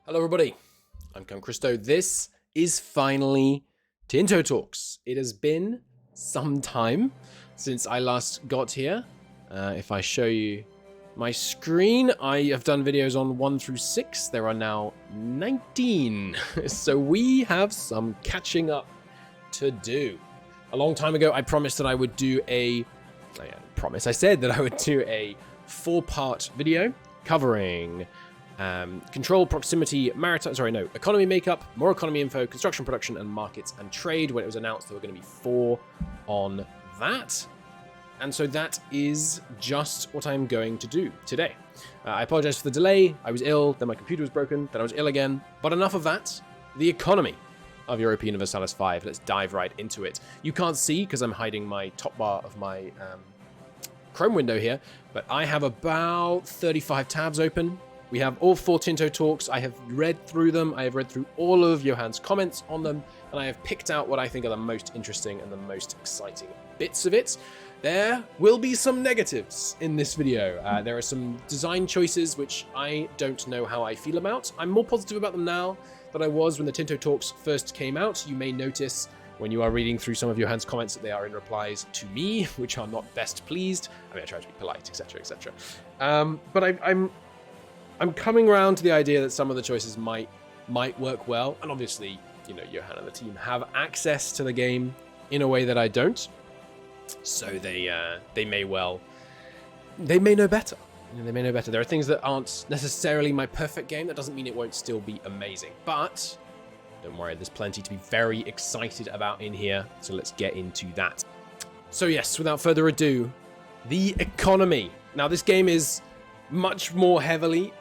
Hello everybody, I'm Christo. This is finally Tinto Talks. It has been some time since I last got here. If I show you my screen, I have done videos on 1 through 6. There are now 19. So we have some catching up to do. A long time ago, I promised that I would do I said that I would do a 4-part video covering control, proximity, economy makeup, more economy info, construction, production, and markets and trade. When it was announced, there were going to be 4 on that. And so that is just what I'm going to do today. I apologize for the delay. I was ill, then my computer was broken, then I was ill again. But enough of that. The economy of Europa Universalis 5. Let's dive right into it. You can't see because I'm hiding my top bar of my Chrome window here, but I have about 35 tabs open. We have all 4 Tinto Talks. I have read through them. I have read through all of Johann's comments on them, and I have picked out what I think are the most interesting and the most exciting bits of it. There will be some negatives in this video. There are some design choices which I don't know how I feel about. I'm more positive about them now than I was when the Tinto Talks first came out. You may notice when you are reading through some of Johann's comments that they are in replies to me, which are not best pleased. I mean, I try to be polite, etc., etc. But I'm coming around to the idea that some of the choices might work well, and obviously, you know, Johann and the team have access to the game in a way that I don't, so they may know better. They may know better. There are things that aren't necessarily my perfect game. That doesn't mean it won't still be amazing, but don't worry, there's plenty to be very excited about in here. So let's get into that. So yes, without further ado, the economy. Now this game is much more heavily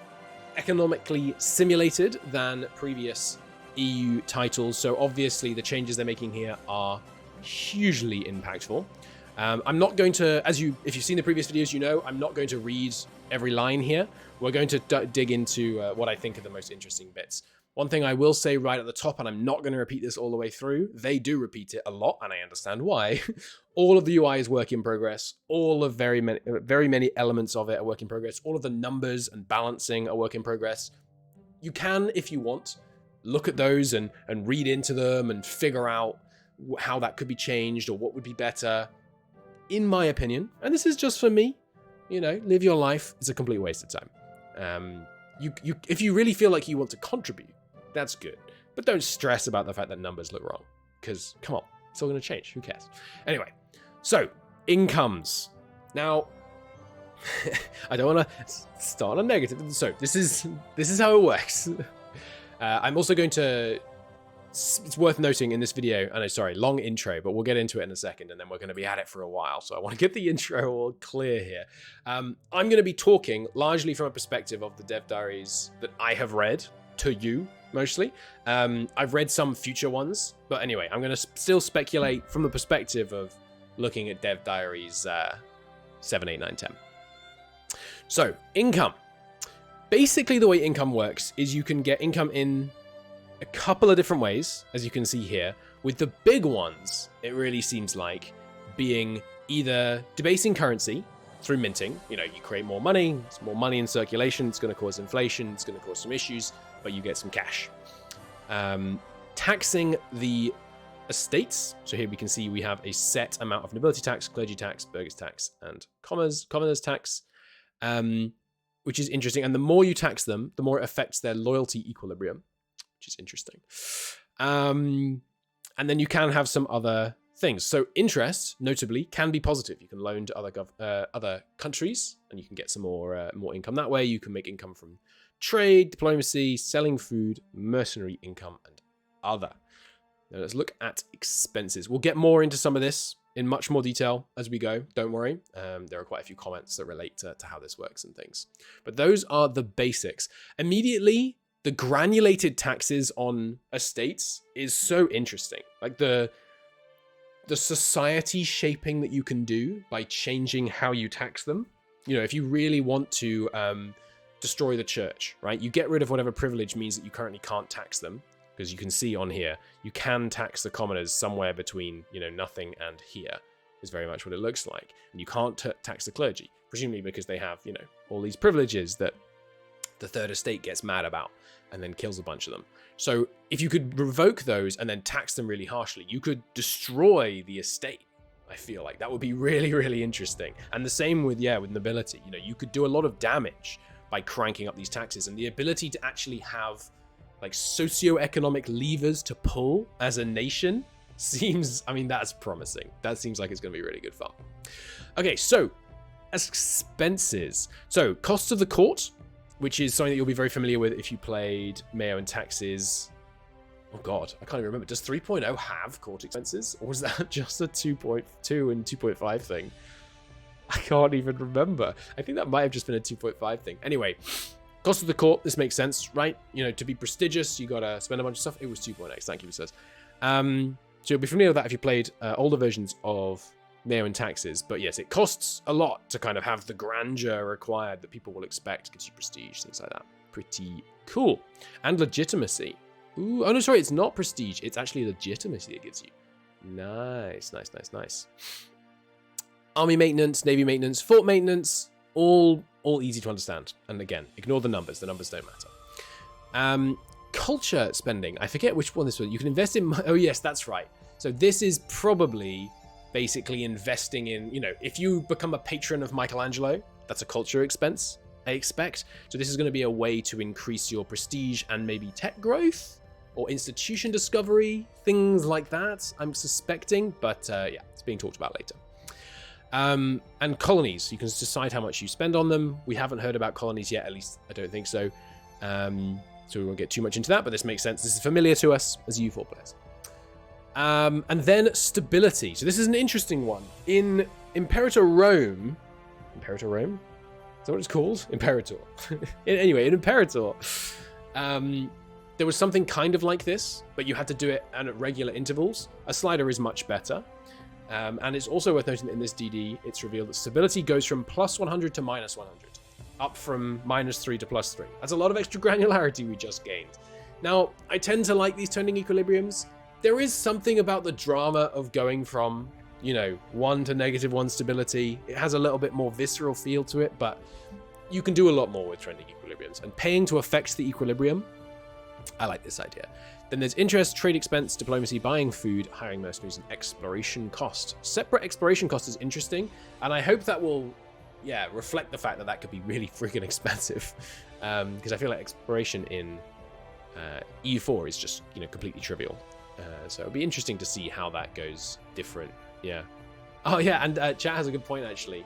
economically simulated than previous EU titles, so obviously the changes they're making here are hugely impactful. I'm not going to, if you've seen the previous videos, you know I'm not going to read every line here. We're going to dig into what I think are the most interesting bits. One thing I will say right at the top, and I'm not going to repeat this all the way through, they do repeat it a lot, and I understand why. All of the UI is work in progress. All of very many elements of it are work in progress. All of the numbers and balancing are work in progress. You can, if you want, look at those and read into them and figure out how that could be changed or what would be better. In my opinion, and this is just for me, you know, live your life. It's a complete waste of time. If you really feel like you want to contribute, that's good. But don't stress about the fact that numbers look wrong, because come on, it's all going to change. Who cares? Anyway, so incomes. Now, I don't want to start on a negative. So this is how it works. I'm also going to. It's worth noting in this video, and sorry, long intro, but we'll get into it in a second, and then we're going to be at it for a while. So I want to get the intro all clear here. I'm going to be talking largely from a perspective of the dev diaries that I have read to you, mostly. I've read some future ones, but anyway, I'm going to still speculate from the perspective of looking at dev diaries 7, 8, 9, 10. So, income. Basically, the way income works is you can get income in a couple of different ways, as you can see here, with the big ones, it really seems like, being either debasing currency through minting. You know, you create more money, it's more money in circulation, it's going to cause inflation, it's going to cause some issues, but you get some cash. Taxing the estates. So here we can see we have a set amount of nobility tax, clergy tax, burgess tax, and commoners tax, which is interesting. And the more you tax them, the more it affects their loyalty equilibrium, which is interesting. And then you can have some other things. So interest, notably, can be positive. You can loan to other countries, and you can get some more income that way. You can make income from trade, diplomacy, selling food, mercenary income, and other. Now let's look at expenses. We'll get more into some of this in much more detail as we go. Don't worry. There are quite a few comments that relate to how this works and things. But those are the basics. Immediately, the granulated taxes on estates is so interesting. Like the society shaping that you can do by changing how you tax them. You know, if you really want to destroy the church, right? You get rid of whatever privilege means that you currently can't tax them, because you can see on here, you can tax the commoners somewhere between, you know, nothing and here is very much what it looks like. And you can't tax the clergy, presumably because they have, you know, all these privileges that the third estate gets mad about and then kills a bunch of them. So if you could revoke those and then tax them really harshly, you could destroy the estate. I feel like that would be really, really interesting. And the same with, with nobility. You know, you could do a lot of damage by cranking up these taxes, and the ability to actually have like socioeconomic levers to pull as a nation seems, I mean, that's promising. That seems like it's going to be really good fun. Okay, so expenses. So costs of the court, which is something that you'll be very familiar with if you played Mayo and Taxes. Oh god, I can't even remember. Does 3.0 have court expenses? Or was that just a 2.2 and 2.5 thing? I can't even remember. I think that might have just been a 2.5 thing. Anyway, cost of the court, this makes sense, right? You know, to be prestigious, you gotta spend a bunch of stuff. It was 2.x, thank you, it says. So you'll be familiar with that if you played older versions of Mayo and Taxes. But yes, it costs a lot to kind of have the grandeur required that people will expect. Gives you prestige, things like that. Pretty cool. And legitimacy. Ooh, oh no, sorry, it's not prestige. It's actually legitimacy it gives you. Nice, nice, nice, nice. Army maintenance, navy maintenance, fort maintenance, all easy to understand. And again, ignore the numbers. The numbers don't matter. Culture spending. I forget which one this was. You can invest in... Oh yes, that's right. So this is probably basically investing in, you know, if you become a patron of Michelangelo, that's a culture expense, I expect. So this is going to be a way to increase your prestige and maybe tech growth or institution discovery, things like that, I'm suspecting. But yeah, it's being talked about later. And colonies, you can decide how much you spend on them. We haven't heard about colonies yet, at least I don't think so. So we won't get too much into that, but this makes sense. This is familiar to us as U4 players. And then stability. So this is an interesting one. In Imperator Rome, is that what it's called? Imperator. Anyway, in Imperator, there was something kind of like this, but you had to do it at regular intervals. A slider is much better. And it's also worth noting that in this DD, it's revealed that stability goes from plus 100 to minus 100, up from minus 3 to plus 3. That's a lot of extra granularity we just gained. Now, I tend to like these turning equilibriums. There is something about the drama of going from, you know, 1 to -1 stability. It has a little bit more visceral feel to it, but you can do a lot more with trending equilibriums. And paying to affect the equilibrium, I like this idea. Then there's interest, trade expense, diplomacy, buying food, hiring mercenaries, and exploration cost. Separate exploration cost is interesting, and I hope that will, reflect the fact that that could be really freaking expensive. Because I feel like exploration in EU4 is just, you know, completely trivial. So it'll be interesting to see how that goes different. Yeah. Oh yeah, and chat has a good point actually.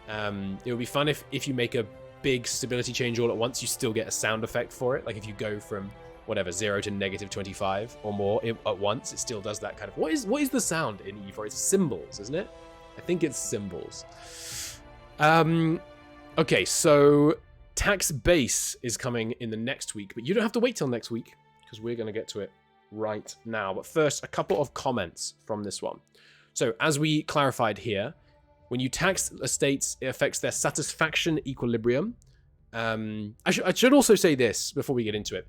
It would be fun if you make a big stability change all at once, you still get a sound effect for it. Like if you go from whatever 0 to -25 or more at once, it still does that kind of. What is the sound in EU4? It's cymbals, isn't it? I think it's cymbals. Okay, so tax base is coming in the next week, but you don't have to wait till next week because we're going to get to it right now. But first, a couple of comments from this one. So as we clarified here, when you tax estates, it affects their satisfaction equilibrium. I should also say this before we get into it.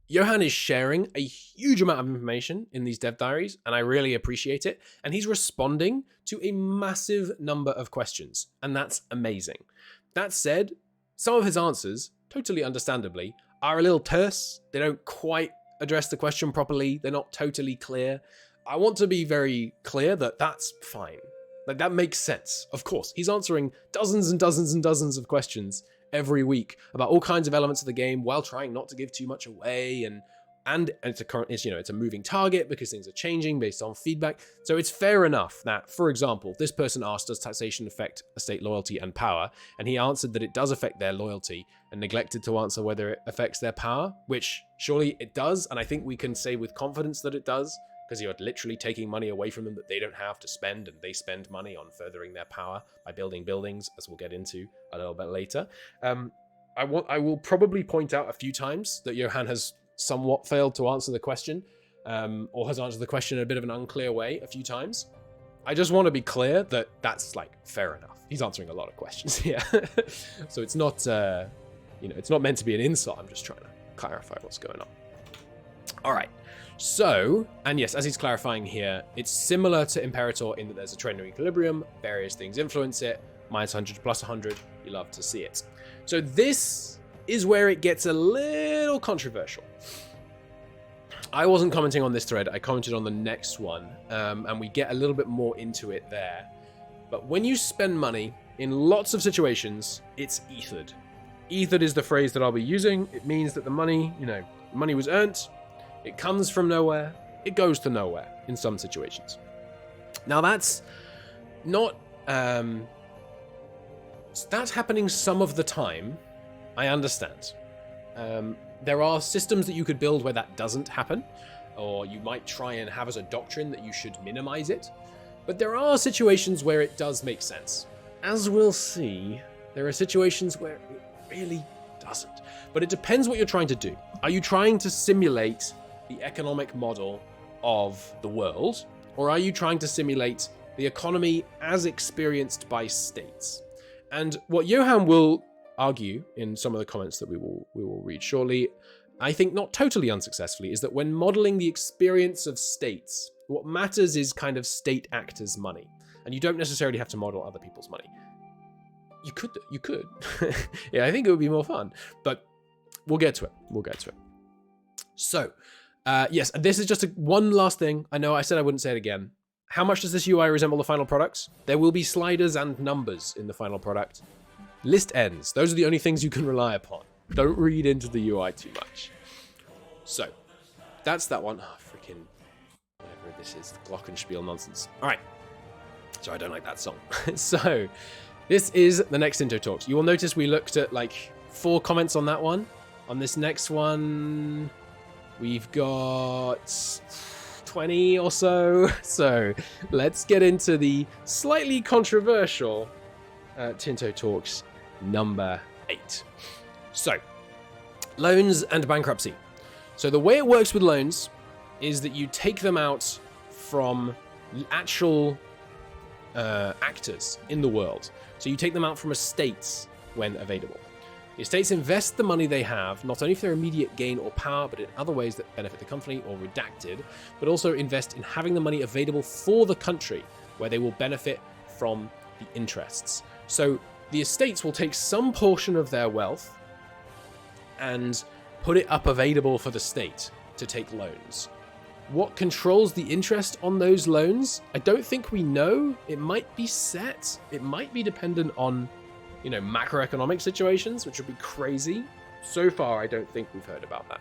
Johan is sharing a huge amount of information in these dev diaries, and I really appreciate it. And he's responding to a massive number of questions, and that's amazing. That said, some of his answers, totally understandably, are a little terse. They don't quite address the question properly. They're not totally clear. I want to be very clear that that's fine. Like, that makes sense. Of course, he's answering dozens and dozens and dozens of questions every week about all kinds of elements of the game while trying not to give too much away, and it's a moving target because things are changing based on feedback. So it's fair enough that, for example, this person asked, does taxation affect estate loyalty and power? And he answered that it does affect their loyalty and neglected to answer whether it affects their power, which surely it does. And I think we can say with confidence that it does, because you're literally taking money away from them that they don't have to spend, and they spend money on furthering their power by building buildings, as we'll get into a little bit later. I will probably point out a few times that Johan has somewhat failed to answer the question, or has answered the question in a bit of an unclear way a few times. I just want to be clear that that's like fair enough. He's answering a lot of questions here. So it's not, it's not meant to be an insult. I'm just trying to clarify what's going on. All right. So, and yes, as he's clarifying here, it's similar to Imperator in that there's a trend of equilibrium, various things influence it, -100 to +100, you love to see it. So this is where it gets a little controversial. I wasn't commenting on this thread, I commented on the next one, and we get a little bit more into it there. But when you spend money, in lots of situations, it's ethered. Ethered is the phrase that I'll be using. It means that the money, money was earned, it comes from nowhere, it goes to nowhere in some situations. Now that's not, that's happening some of the time, I understand. There are systems that you could build where that doesn't happen, or you might try and have as a doctrine that you should minimize it. But there are situations where it does make sense. As we'll see, there are situations where it really doesn't. But it depends what you're trying to do. Are you trying to simulate the economic model of the world, or are you trying to simulate the economy as experienced by states? And what Johan will argue in some of the comments that we will read shortly, I think not totally unsuccessfully, is that when modeling the experience of states, what matters is kind of state actors' money. And you don't necessarily have to model other people's money. You could. Yeah, I think it would be more fun, but we'll get to it. So, yes, and this is just one last thing. I know I said I wouldn't say it again. How much does this UI resemble the final product? There will be sliders and numbers in the final product. List ends. Those are the only things you can rely upon. Don't read into the UI too much. So, that's that one. Oh, freaking whatever this is, the glockenspiel nonsense. All right. Sorry, I don't like that song. So, this is the next Into Talks. You will notice we looked at like 4 comments on that one. On this next one, we've got 20 or so. So, let's get into the slightly controversial Tinto Talks number 8. So, loans and bankruptcy. So the way it works with loans is that you take them out from actual actors in the world. So you take them out from estates when available. The estates invest the money they have, not only for their immediate gain or power, but in other ways that benefit the company or redacted, but also invest in having the money available for the country where they will benefit from the interests. So the estates will take some portion of their wealth and put it up available for the state to take loans. What controls the interest on those loans? I don't think we know. It might be set. It might be dependent on, macroeconomic situations, which would be crazy. So far, I don't think we've heard about that.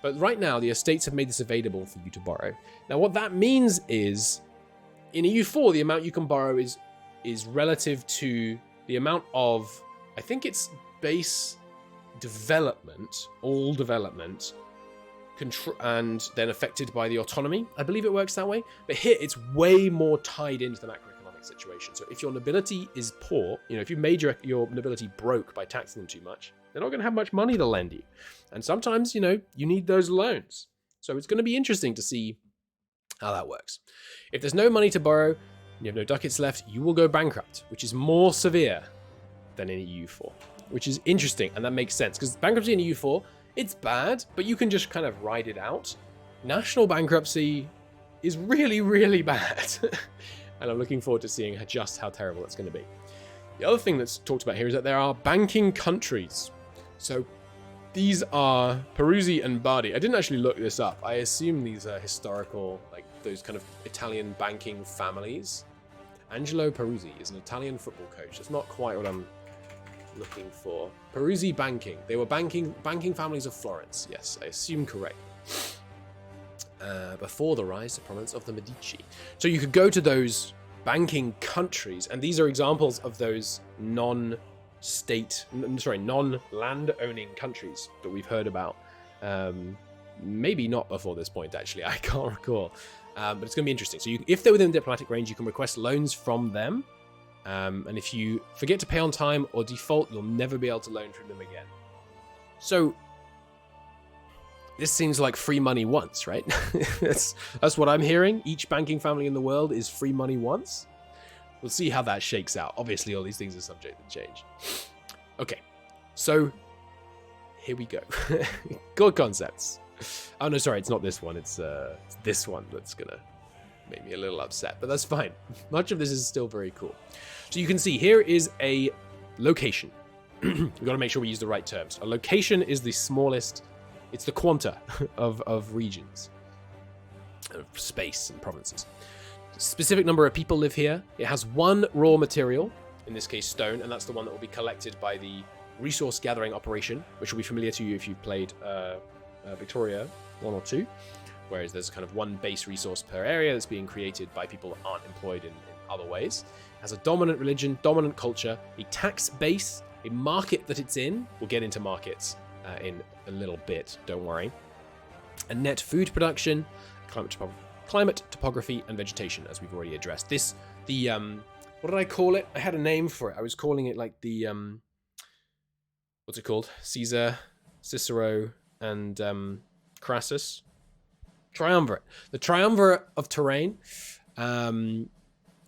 But right now, the estates have made this available for you to borrow. Now, what that means is, in EU4, the amount you can borrow is relative to the amount of, I think it's base development, all development, and then affected by the autonomy. I believe it works that way. But here, it's way more tied into the macroeconomic situation. So if your nobility is poor, if you made your nobility broke by taxing them too much, they're not going to have much money to lend you. And sometimes, you need those loans. So it's going to be interesting to see how that works. If there's no money to borrow, you have no ducats left, you will go bankrupt, which is more severe than in EU4, which is interesting, and that makes sense, because bankruptcy in EU4, it's bad, but you can just kind of ride it out. National bankruptcy is really, really bad, and I'm looking forward to seeing just how terrible it's going to be. The other thing that's talked about here is that there are banking countries. So these are Peruzzi and Bardi. I didn't actually look this up. I assume these are historical, like those kind of Italian banking families. Angelo Peruzzi is an Italian football coach. That's not quite what I'm looking for. Peruzzi banking. They were banking families of Florence. Yes, I assume correct. Before the rise to prominence of the Medici. So you could go to those banking countries, and these are examples of those non-land-owning countries that we've heard about. Maybe not before this point, actually. I can't recall. But it's going to be interesting. So if they're within diplomatic range, you can request loans from them. And if you forget to pay on time or default, you'll never be able to loan from them again. So this seems like free money once, right? That's what I'm hearing. Each banking family in the world is free money once. We'll see how that shakes out. Obviously, all these things are subject to change. Okay, so here we go. Good concepts. Oh, no, sorry, it's not this one. It's this one that's going to make me a little upset, but that's fine. Much of this is still very cool. So you can see here is a location. we've got to make sure we use the right terms. A location is the smallest, it's the quanta of regions, of space and provinces. A specific number of people live here. It has one raw material, in this case stone, and that's the one that will be collected by the resource gathering operation, which will be familiar to you if you've played Victoria 1 or 2, whereas there's kind of one base resource per area that's being created by people that aren't employed in other ways. It has a dominant religion, dominant culture, a tax base, a market that it's in. We'll get into markets in a little bit, don't worry. A net food production, climate, topography, and vegetation, as we've already addressed. What did I call it? I had a name for it. I was calling it like the, what's it called? Caesar, Cicero, and Crassus. Triumvirate. The triumvirate of terrain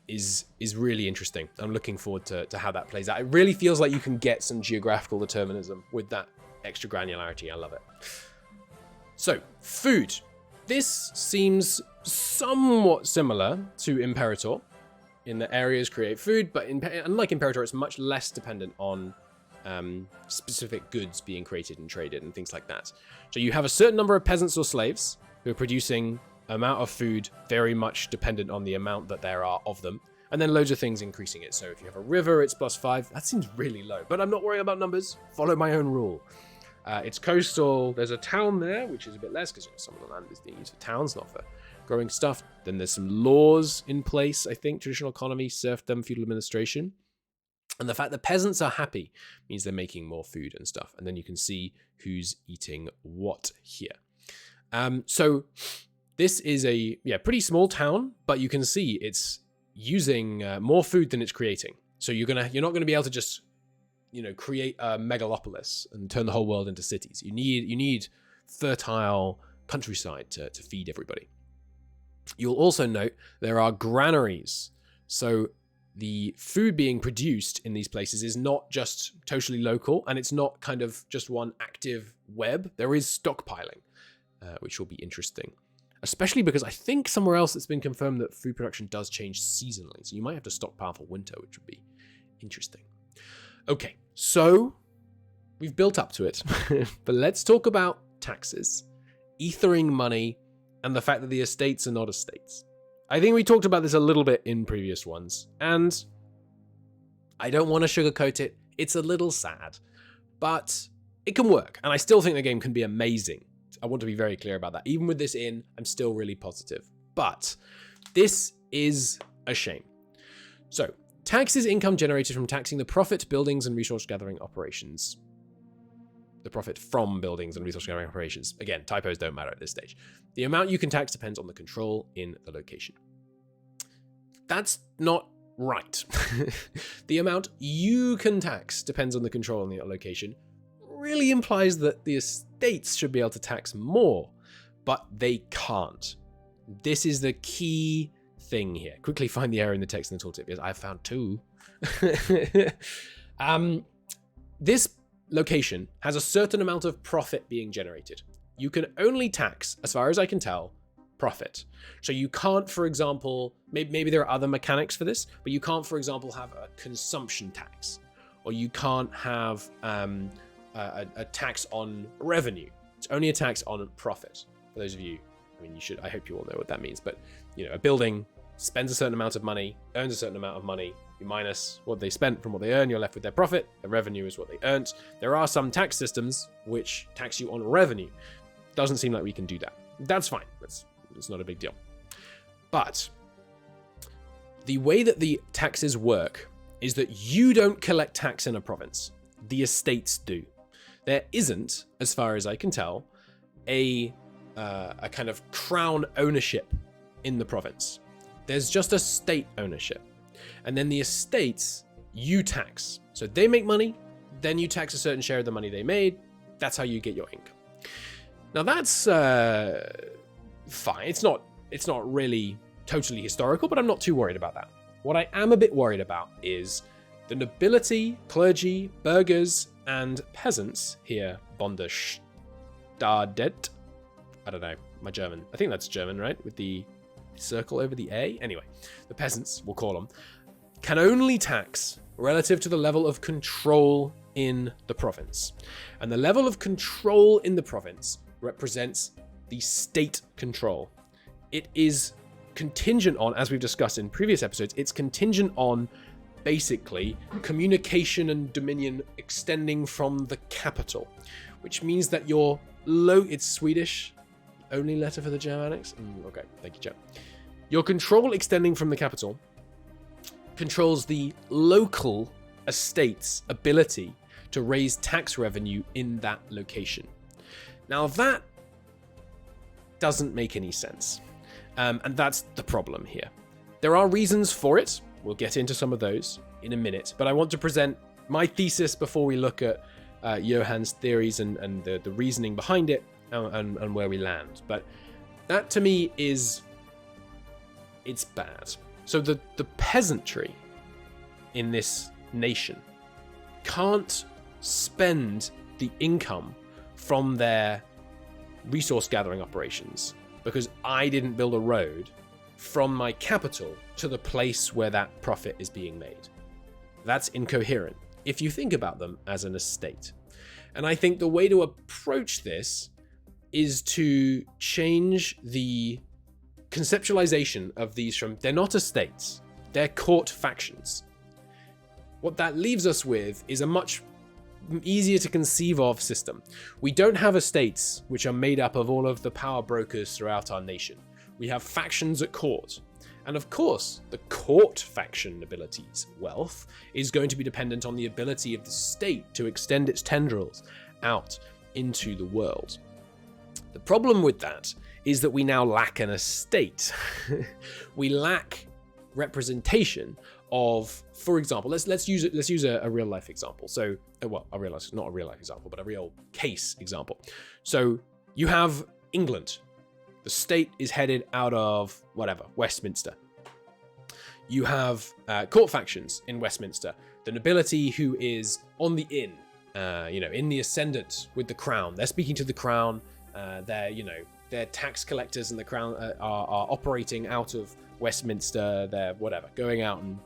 is really interesting. I'm looking forward to how that plays out. It really feels like you can get some geographical determinism with that extra granularity. I love it. So, food. This seems somewhat similar to Imperator in that areas create food, but unlike Imperator, it's much less dependent on specific goods being created and traded and things like that. So you have a certain number of peasants or slaves who are producing amount of food very much dependent on the amount that there are of them, and then loads of things increasing it. So if you have a river, it's +5. That seems really low, but I'm not worrying about numbers. Follow my own rule. It's coastal. There's a town there, which is a bit less because some of the land is being used for towns, not for growing stuff. Then there's some laws in place, I think, traditional economy, serfdom, feudal administration. And the fact that peasants are happy means they're making more food and stuff. And then you can see who's eating what here. So this is a pretty small town, but you can see it's using more food than it's creating. So you're not gonna be able to just create a megalopolis and turn the whole world into cities. You need fertile countryside to feed everybody. You'll also note there are granaries. So the food being produced in these places is not just totally local, and it's not kind of just one active web. There is stockpiling, which will be interesting. Especially because I think somewhere else it's been confirmed that food production does change seasonally. So you might have to stockpile for winter, which would be interesting. Okay, so we've built up to it. But let's talk about taxes, ethering money, and the fact that the estates are not estates. I think we talked about this a little bit in previous ones, and I don't want to sugarcoat it. It's a little sad, but it can work, and I still think the game can be amazing. I want to be very clear about that. Even with this in, I'm still really positive. But this is a shame. So, tax is income generated from taxing the profit, buildings, and resource gathering operations. The profit from buildings and resource gathering operations. Again, typos don't matter at this stage. The amount you can tax depends on the control in the location. That's not right. The amount you can tax depends on the control in the location. Really implies that the estates should be able to tax more, but they can't. This is the key thing here. Quickly find the error in the text in the tooltip, because I found 2. This location has a certain amount of profit being generated. You can only tax, as far as I can tell, profit. So you can't, for example, maybe there are other mechanics for this, but you can't, for example, have a consumption tax, or you can't have a tax on revenue. It's only a tax on profit. For those of you, I hope you all know what that means, but a building spends a certain amount of money, earns a certain amount of money, you minus what they spent from what they earn, you're left with their profit. The revenue is what they earned. There are some tax systems which tax you on revenue. Doesn't seem like we can do that. That's fine. It's not a big deal. But the way that the taxes work is that you don't collect tax in a province. The estates do. There isn't, as far as I can tell, a kind of crown ownership in the province. There's just a state ownership. And then the estates, you tax. So they make money, then you tax a certain share of the money they made. That's how you get your income. Now that's fine. It's not really totally historical, but I'm not too worried about that. What I am a bit worried about is the nobility, clergy, burghers, and peasants here, Bonderstadet. I don't know, my German. I think that's German, right? With the circle over the A. Anyway, the peasants, we'll call them, can only tax relative to the level of control in the province. And the level of control in the province represents the state control. It is contingent on, as we've discussed in previous episodes, it's contingent on basically communication and dominion extending from the capital, which means that your it's Swedish, only letter for the Germanics? Okay, thank you, Joe. Your control extending from the capital controls the local estate's ability to raise tax revenue in that location. Now that doesn't make any sense. And that's the problem here. There are reasons for it. We'll get into some of those in a minute, but I want to present my thesis before we look at Johann's theories and the reasoning behind it and where we land. But that to me it's bad. So the peasantry in this nation can't spend the income from their resource gathering operations because I didn't build a road from my capital to the place where that profit is being made. That's incoherent if you think about them as an estate. And I think the way to approach this is to change the conceptualization of these from, they're not estates, they're court factions. What that leaves us with is a much easier to conceive of system. We don't have estates which are made up of all of the power brokers throughout our nation. We have factions at court. And of course, the court faction ability's wealth is going to be dependent on the ability of the state to extend its tendrils out into the world. The problem with that is that we now lack an estate. We lack representation of, for example, let's use a real life example. So, well, I realize it's not a real life example, but a real case example. So you have England. The state is headed out of Westminster. You have court factions in Westminster. The nobility who is on the in the ascendant with the crown. They're speaking to the crown. They're tax collectors, and the crown are operating out of Westminster. They're going out, and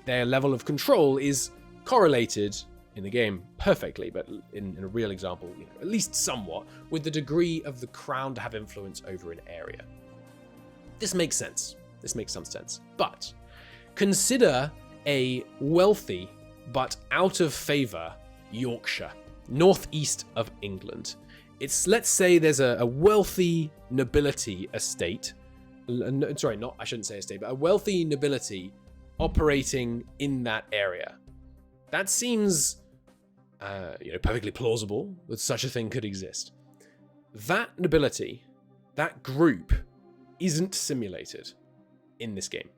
their level of control is correlated in the game perfectly, but in a real example, at least somewhat, with the degree of the crown to have influence over an area. This makes sense. This makes some sense. But consider a wealthy but out of favor Yorkshire, northeast of England. Let's say there's a wealthy nobility estate. Sorry, I shouldn't say estate, but a wealthy nobility operating in that area. That seems perfectly plausible that such a thing could exist. That nobility, that group, isn't simulated in this game,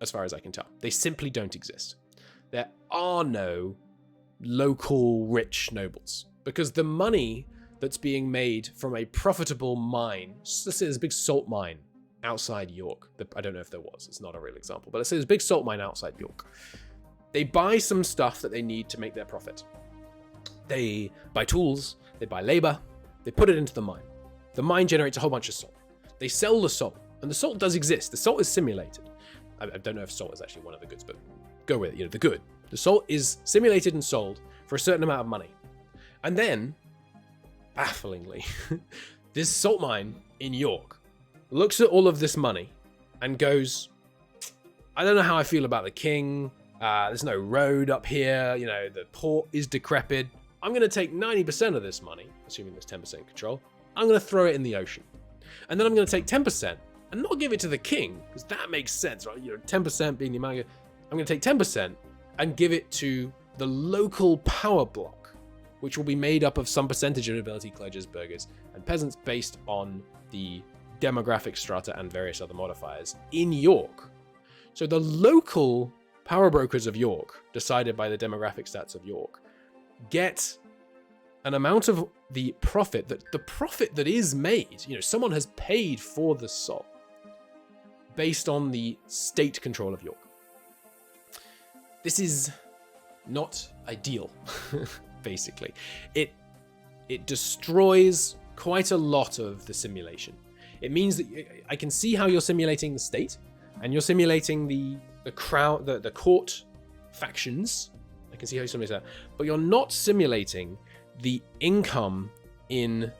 as far as I can tell. They simply don't exist. There are no local rich nobles, because the money that's being made from a profitable mine, let's say there's a big salt mine outside York. I don't know if there was, it's not a real example, but let's say there's a big salt mine outside York. They buy some stuff that they need to make their profit. They buy tools, they buy labor, they put it into the mine. The mine generates a whole bunch of salt. They sell the salt, and the salt does exist. The salt is simulated. I don't know if salt is actually one of the goods, but go with it, the good. The salt is simulated and sold for a certain amount of money. And then, bafflingly, this salt mine in York looks at all of this money and goes, I don't know how I feel about the king. There's no road up here. The port is decrepit. I'm going to take 90% of this money, assuming there's 10% control. I'm going to throw it in the ocean. And then I'm going to take 10% and not give it to the king, because that makes sense, right? 10% being the amount. I'm going to take 10% and give it to the local power block, which will be made up of some percentage of nobility, clergy, burghers, and peasants based on the demographic strata and various other modifiers in York. So the local power brokers of York, decided by the demographic stats of York, get an amount of the profit that is made. Someone has paid for the salt based on the state control of York. This is not ideal, basically. It destroys quite a lot of the simulation. It means that I can see how you're simulating the state, and you're simulating the crowd, the court factions, I can see how you simulate that. But you're not simulating the income in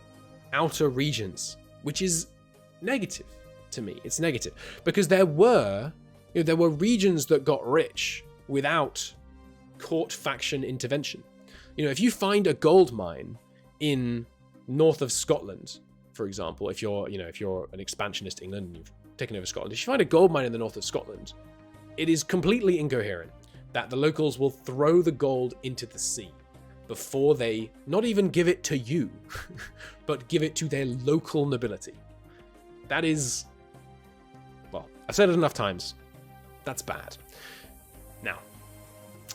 outer regions, which is negative to me. It's negative because there were regions that got rich without court faction intervention. If you find a gold mine in north of Scotland, for example, if you're an expansionist England and you've taken over Scotland, if you find a gold mine in the north of Scotland, it is completely incoherent that the locals will throw the gold into the sea before they not even give it to you, but give it to their local nobility. That is, well, I've said it enough times. That's bad. Now,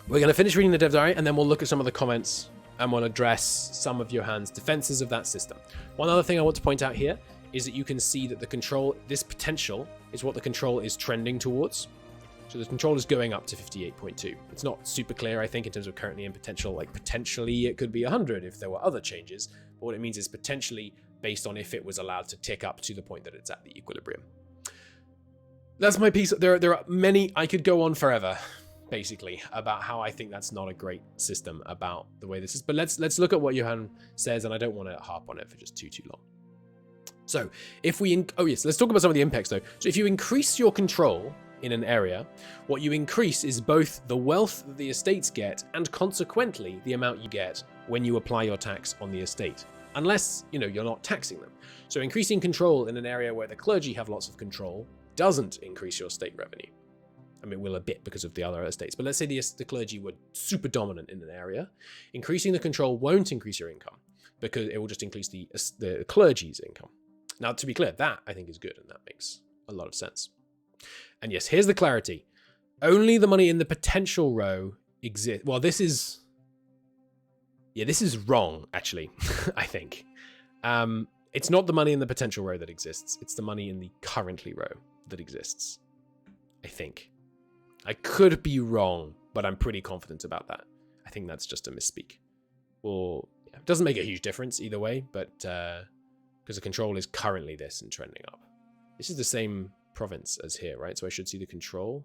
we're going to finish reading the dev diary, and then we'll look at some of the comments, and we'll address some of Johann's defenses of that system. One other thing I want to point out here is that you can see that the control, this potential, is what the control is trending towards. So the control is going up to 58.2. It's not super clear, I think, in terms of currently and potential. Like, potentially it could be 100 if there were other changes. But what it means is potentially based on if it was allowed to tick up to the point that it's at the equilibrium. That's my piece. There are many, I could go on forever, basically, about how I think that's not a great system, about the way this is. But let's look at what Johann says, and I don't want to harp on it for just too long. So if we, let's talk about some of the impacts though. So if you increase your control in an area, what you increase is both the wealth that the estates get and consequently the amount you get when you apply your tax on the estate, unless you're not taxing them. So increasing control in an area where the clergy have lots of control doesn't increase your state revenue. I mean, it will a bit because of the other estates, but let's say the clergy were super dominant in an area. Increasing the control won't increase your income because it will just increase the clergy's income. Now, to be clear, that I think is good, and that makes a lot of sense. And yes, here's the clarity. Only the money in the potential row exists. Well, this is wrong, actually, I think. It's not the money in the potential row that exists. It's the money in the currently row that exists, I think. I could be wrong, but I'm pretty confident about that. I think that's just a misspeak. Well, yeah, it doesn't make a huge difference either way, but because the control is currently this and trending up. This is the same province as here, right? So I should see the control.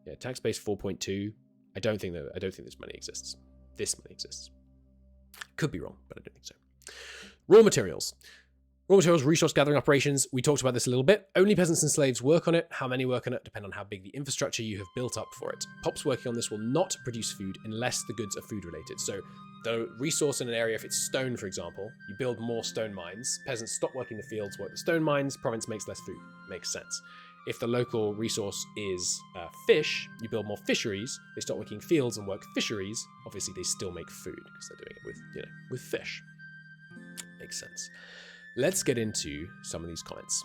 Yeah, tax base 4.2. I don't think this money exists. This money exists. Could be wrong, but I don't think so. Raw materials. Raw materials, resource gathering operations. We talked about this a little bit. Only peasants and slaves work on it. How many work on it depend on how big the infrastructure you have built up for it. Pops working on this will not produce food unless the goods are food related. So the resource in an area, if it's stone, for example, you build more stone mines. Peasants stop working the fields, work the stone mines. Province makes less food. Makes sense. If the local resource is fish, you build more fisheries. They stop working fields and work fisheries. Obviously, they still make food because they're doing it with fish. Makes sense. Let's get into some of these comments.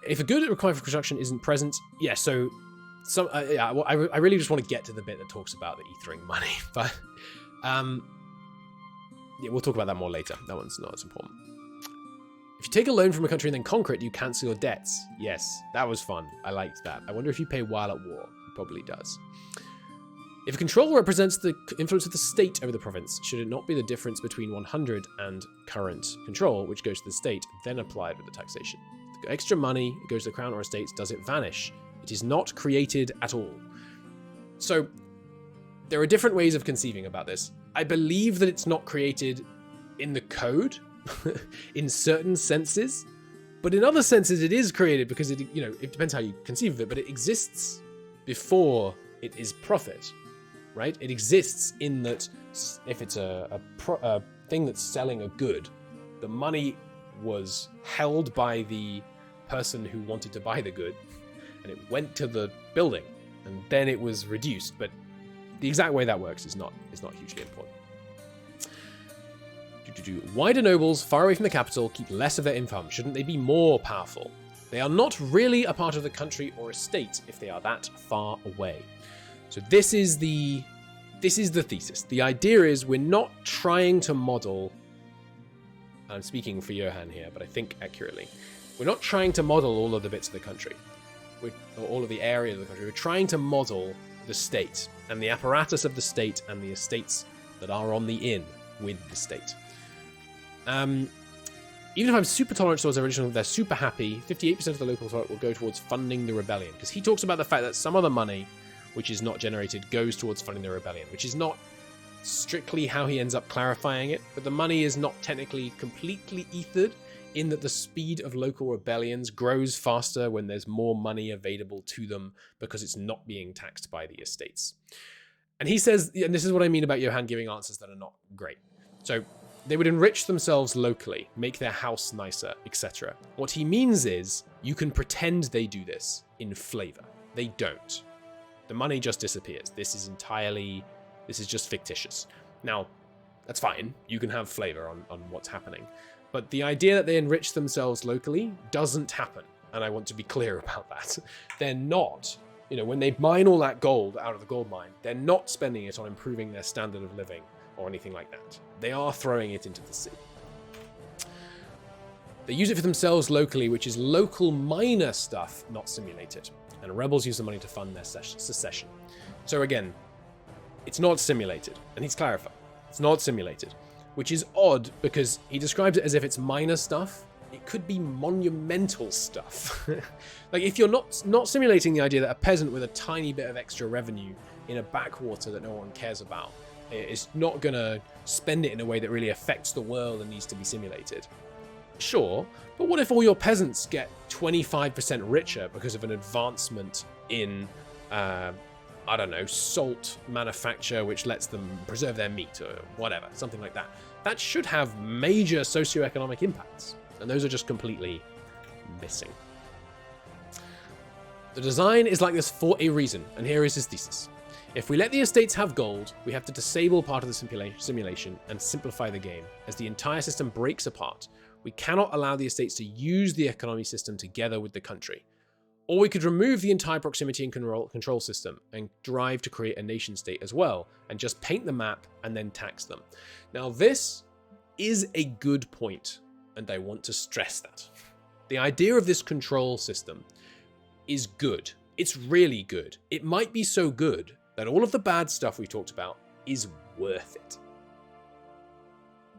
If a good required for construction isn't present, yeah. So some, I really just want to get to the bit that talks about the ethering money, but yeah, we'll talk about that more later. That one's not as important. If you take a loan from a country and then conquer it, you cancel your debts. Yes, that was fun. I liked that. I wonder if you pay while at war. It probably does. If control represents the influence of the state over the province, should it not be the difference between 100 and current control, which goes to the state, then applied with the taxation? If the extra money goes to the crown or estates, does it vanish? It is not created at all. So there are different ways of conceiving about this. I believe that it's not created in the code, in certain senses, but in other senses it is created because it depends how you conceive of it, but it exists before it is profit. Right? It exists in that if it's a thing that's selling a good, the money was held by the person who wanted to buy the good, and it went to the building, and then it was reduced. But the exact way that works is not hugely important. Why do nobles far away from the capital keep less of their income? Shouldn't they be more powerful? They are not really a part of the country or estate if they are that far away. So this is the thesis. The idea is we're not trying to model, I'm speaking for Johann here, but I think accurately, we're not trying to model all of the bits of the country, or all of the area of the country. We're trying to model the state and the apparatus of the state and the estates that are on the inn with the state. Even if I'm super tolerant towards original, they're super happy. 58% of the local vote will go towards funding the rebellion, because he talks about the fact that some of the money which is not generated goes towards funding the rebellion, which is not strictly how he ends up clarifying it, but the money is not technically completely ethered, in that the speed of local rebellions grows faster when there's more money available to them because it's not being taxed by the estates. And he says, and this is what I mean about Johann giving answers that are not great. So they would enrich themselves locally, make their house nicer, etc. What he means is you can pretend they do this in flavor. They don't. The money just disappears. This is just fictitious. Now, that's fine. You can have flavor on what's happening. But the idea that they enrich themselves locally doesn't happen. And I want to be clear about that. They're not, when they mine all that gold out of the gold mine, they're not spending it on improving their standard of living or anything like that. They are throwing it into the sea. They use it for themselves locally, which is local minor stuff, not simulated. And rebels use the money to fund their secession. So again, it's not simulated. And he's clarified. It's not simulated. Which is odd because he describes it as if it's minor stuff. It could be monumental stuff. Like if you're not simulating the idea that a peasant with a tiny bit of extra revenue in a backwater that no one cares about is not going to spend it in a way that really affects the world and needs to be simulated. Sure, but what if all your peasants get 25% richer because of an advancement in I don't know, salt manufacture, which lets them preserve their meat or whatever, something like that. That should have major socioeconomic impacts, and those are just completely missing. The design is like this for a reason, and here is his thesis. If we let the estates have gold, we have to disable part of the simulation and simplify the game. As the entire system breaks apart, we cannot allow the estates to use the economy system together with the country. Or we could remove the entire proximity and control system and drive to create a nation state as well, and just paint the map and then tax them. Now this is a good point, and I want to stress that. The idea of this control system is good. It's really good. It might be so good that all of the bad stuff we talked about is worth it.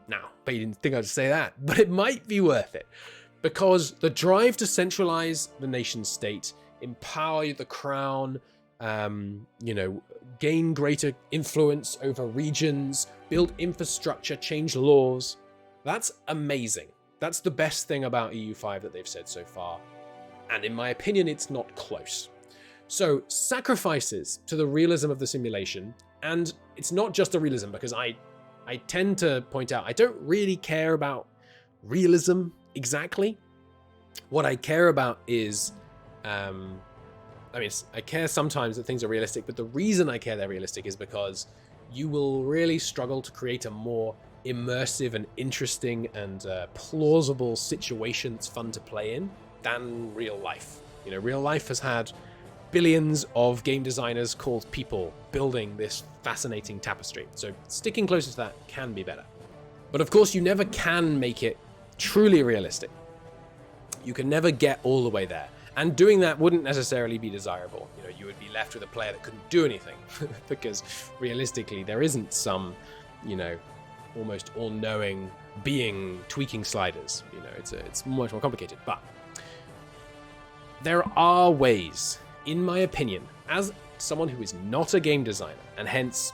Now, but you didn't think I'd say that, but it might be worth it. Because the drive to centralize the nation state, empower the crown, gain greater influence over regions, build infrastructure, change laws, that's amazing. That's the best thing about EU5 that they've said so far. And in my opinion, it's not close. So sacrifices to the realism of the simulation, and it's not just the realism, because I tend to point out I don't really care about realism exactly. What I care about is, I care sometimes that things are realistic, but the reason I care they're realistic is because you will really struggle to create a more immersive and interesting and plausible situation that's fun to play in than real life. Real life has had billions of game designers called people building this fascinating tapestry. So sticking closer to that can be better. But of course, you never can make it truly realistic. You can never get all the way there. And doing that wouldn't necessarily be desirable. You would be left with a player that couldn't do anything because realistically, there isn't some, almost all-knowing being tweaking sliders. It's much more complicated. But there are ways, in my opinion, as someone who is not a game designer, and hence,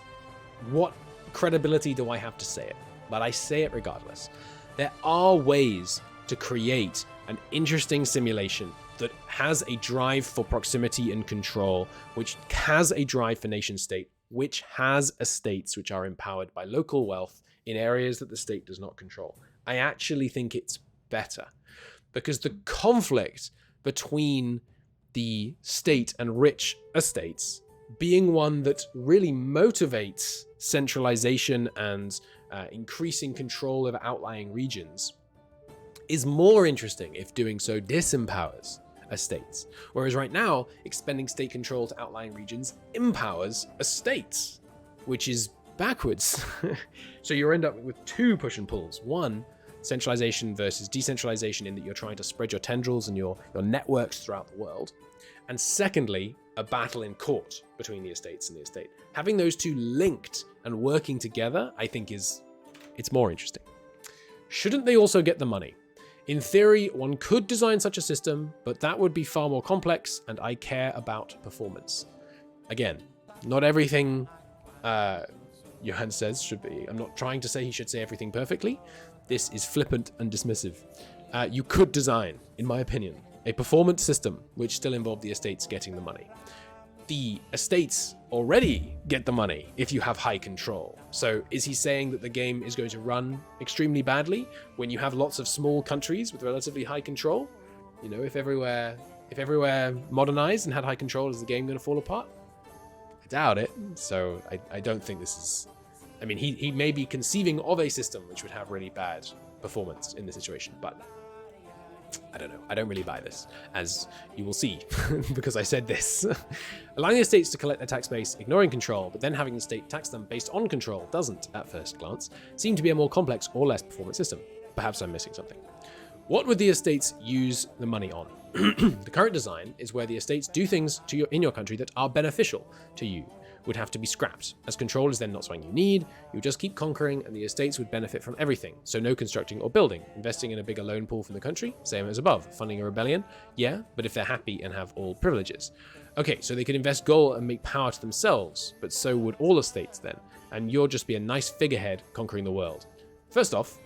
what credibility do I have to say it? But I say it regardless. There are ways to create an interesting simulation that has a drive for proximity and control, which has a drive for nation state, which has estates which are empowered by local wealth in areas that the state does not control. I actually think it's better because the conflict between the state and rich estates being one that really motivates centralization and increasing control of outlying regions is more interesting if doing so disempowers estates. Whereas right now, expending state control to outlying regions empowers estates, which is backwards. So you end up with two push and pulls. One, centralization versus decentralization, in that you're trying to spread your tendrils and your networks throughout the world. And secondly, a battle in court between the estates and the estate. Having those two linked and working together, I think it's more interesting. Shouldn't they also get the money? In theory, one could design such a system, but that would be far more complex, and I care about performance. Again, Not everything Johan says should be. I'm not trying to say he should say everything perfectly. This is flippant and dismissive. You could design, in my opinion, a performance system which still involved the estates getting the money. The estates already get the money if you have high control. So is he saying that the game is going to run extremely badly when you have lots of small countries with relatively high control? You know, if everywhere modernized and had high control, is the game going to fall apart? I doubt it. So I don't think this is... I mean, he may be conceiving of a system which would have really bad performance in this situation, but I don't know. I don't really buy this, as you will see, because I said this. Allowing the estates to collect their tax base, ignoring control, but then having the state tax them based on control doesn't, at first glance, seem to be a more complex or less performant system. Perhaps I'm missing something. What would the estates use the money on? The current design is where the estates do things in your country that are beneficial to you. Would have to be scrapped, as control is then not something you need. You just keep conquering and the estates would benefit from everything, so no constructing or building. Investing in a bigger loan pool from the country, same as above. Funding a rebellion, yeah, but if they're happy and have all privileges. Okay, so they could invest gold and make power to themselves, but so would all estates then, and you'll just be a nice figurehead conquering the world. First off,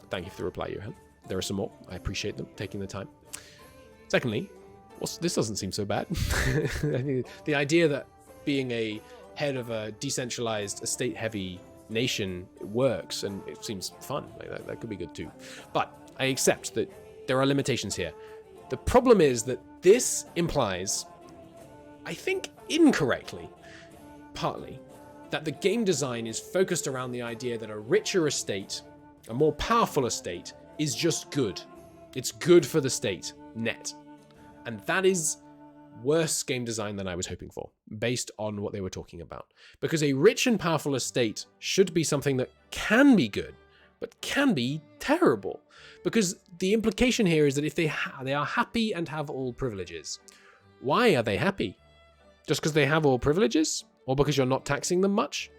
thank you for the reply, Johan. There are some more. I appreciate them taking the time. Secondly, this doesn't seem so bad. The idea that being a head of a decentralized, estate-heavy nation works, and it seems fun. Like that could be good too. But I accept that there are limitations here. The problem is that this implies, I think incorrectly, partly, that the game design is focused around the idea that a richer estate, a more powerful estate, is just good. It's good for the state, net. And that is worse game design than I was hoping for, based on what they were talking about. Because a rich and powerful estate should be something that can be good, but can be terrible. Because the implication here is that if they are happy and have all privileges, why are they happy? Just because they have all privileges? Or because you're not taxing them much?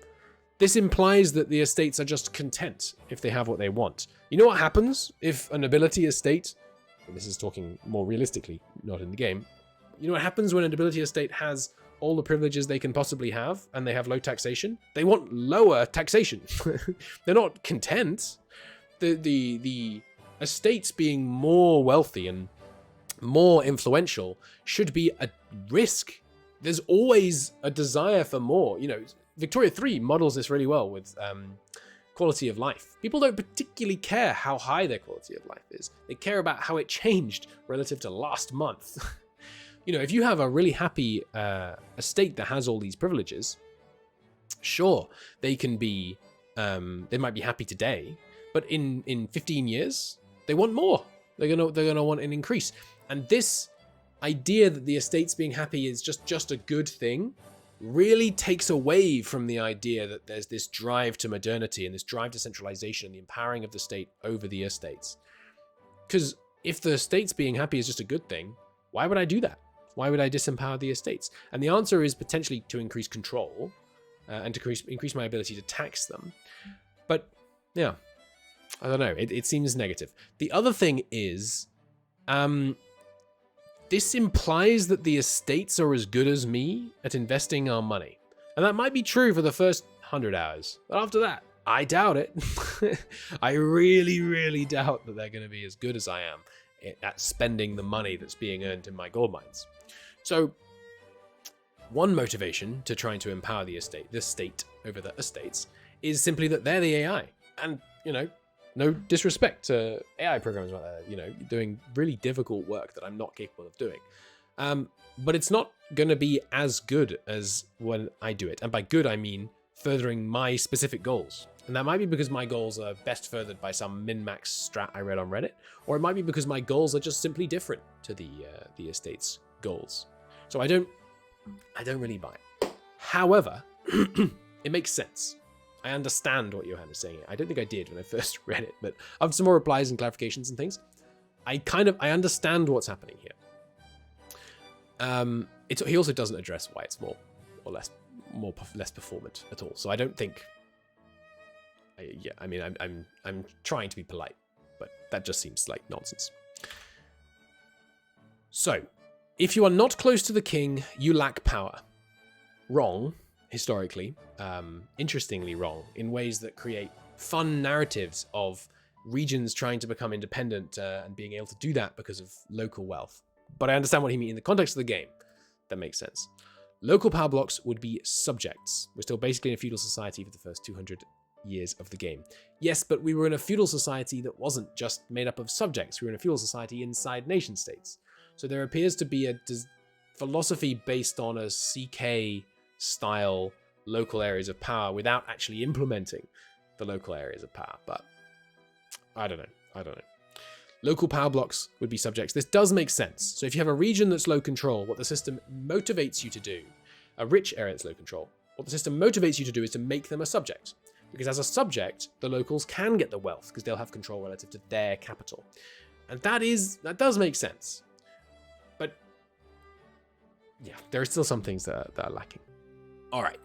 This implies that the estates are just content if they have what they want. You know what happens if a nobility estate, and this is talking more realistically, not in the game, you know what happens when a nobility estate has all the privileges they can possibly have and they have low taxation? They want lower taxation. They're not content. The estates being more wealthy and more influential should be a risk. There's always a desire for more. You know, Victoria 3 models this really well with quality of life. People don't particularly care how high their quality of life is. They care about how it changed relative to last month. You know, if you have a really happy estate that has all these privileges, sure, they can be, they might be happy today, but in 15 years, they want more. They're gonna want an increase. And this idea that the estates being happy is just a good thing really takes away from the idea that there's this drive to modernity and this drive to centralization and the empowering of the state over the estates. Because if the estates being happy is just a good thing, why would I do that? Why would I disempower the estates? And the answer is potentially to increase control and to increase my ability to tax them. But yeah, I don't know. It seems negative. The other thing is, this implies that the estates are as good as me at investing our money. And that might be true for the first 100 hours. But after that, I doubt it. I really, really doubt that they're going to be as good as I am at spending the money that's being earned in my gold mines. So one motivation to trying to empower the state over the estates is simply that they're the AI. And, you know, no disrespect to AI programs like that, you know, doing really difficult work that I'm not capable of doing. But it's not going to be as good as when I do it. And by good, I mean furthering my specific goals. And that might be because my goals are best furthered by some min-max strat I read on Reddit, or it might be because my goals are just simply different to the estate's goals. So I don't really buy it. However, it makes sense. I understand what Johan is saying. I don't think I did when I first read it, but after some more replies and clarifications and things, I understand what's happening here. He also doesn't address why it's more or less performant at all. So I don't think. I'm trying to be polite, but that just seems like nonsense. So, if you are not close to the king, you lack power. wrong, historically, interestingly wrong, in ways that create fun narratives of regions trying to become independent and being able to do that because of local wealth. But I understand what he means in the context of the game. That makes sense. Local power blocks would be subjects. We're still basically in a feudal society for the first 200 years of the game. Yes, but we were in a feudal society that wasn't just made up of subjects. We were in a feudal society inside nation states. So there appears to be a philosophy based on a CK style local areas of power without actually implementing the local areas of power. But I don't know. Local power blocks would be subjects. This does make sense. So if you have a region that's low control, what the system motivates you to do, a rich area that's low control, what the system motivates you to do is to make them a subject. Because as a subject, the locals can get the wealth because they'll have control relative to their capital. And that does make sense. But yeah, there are still some things that are lacking. All right,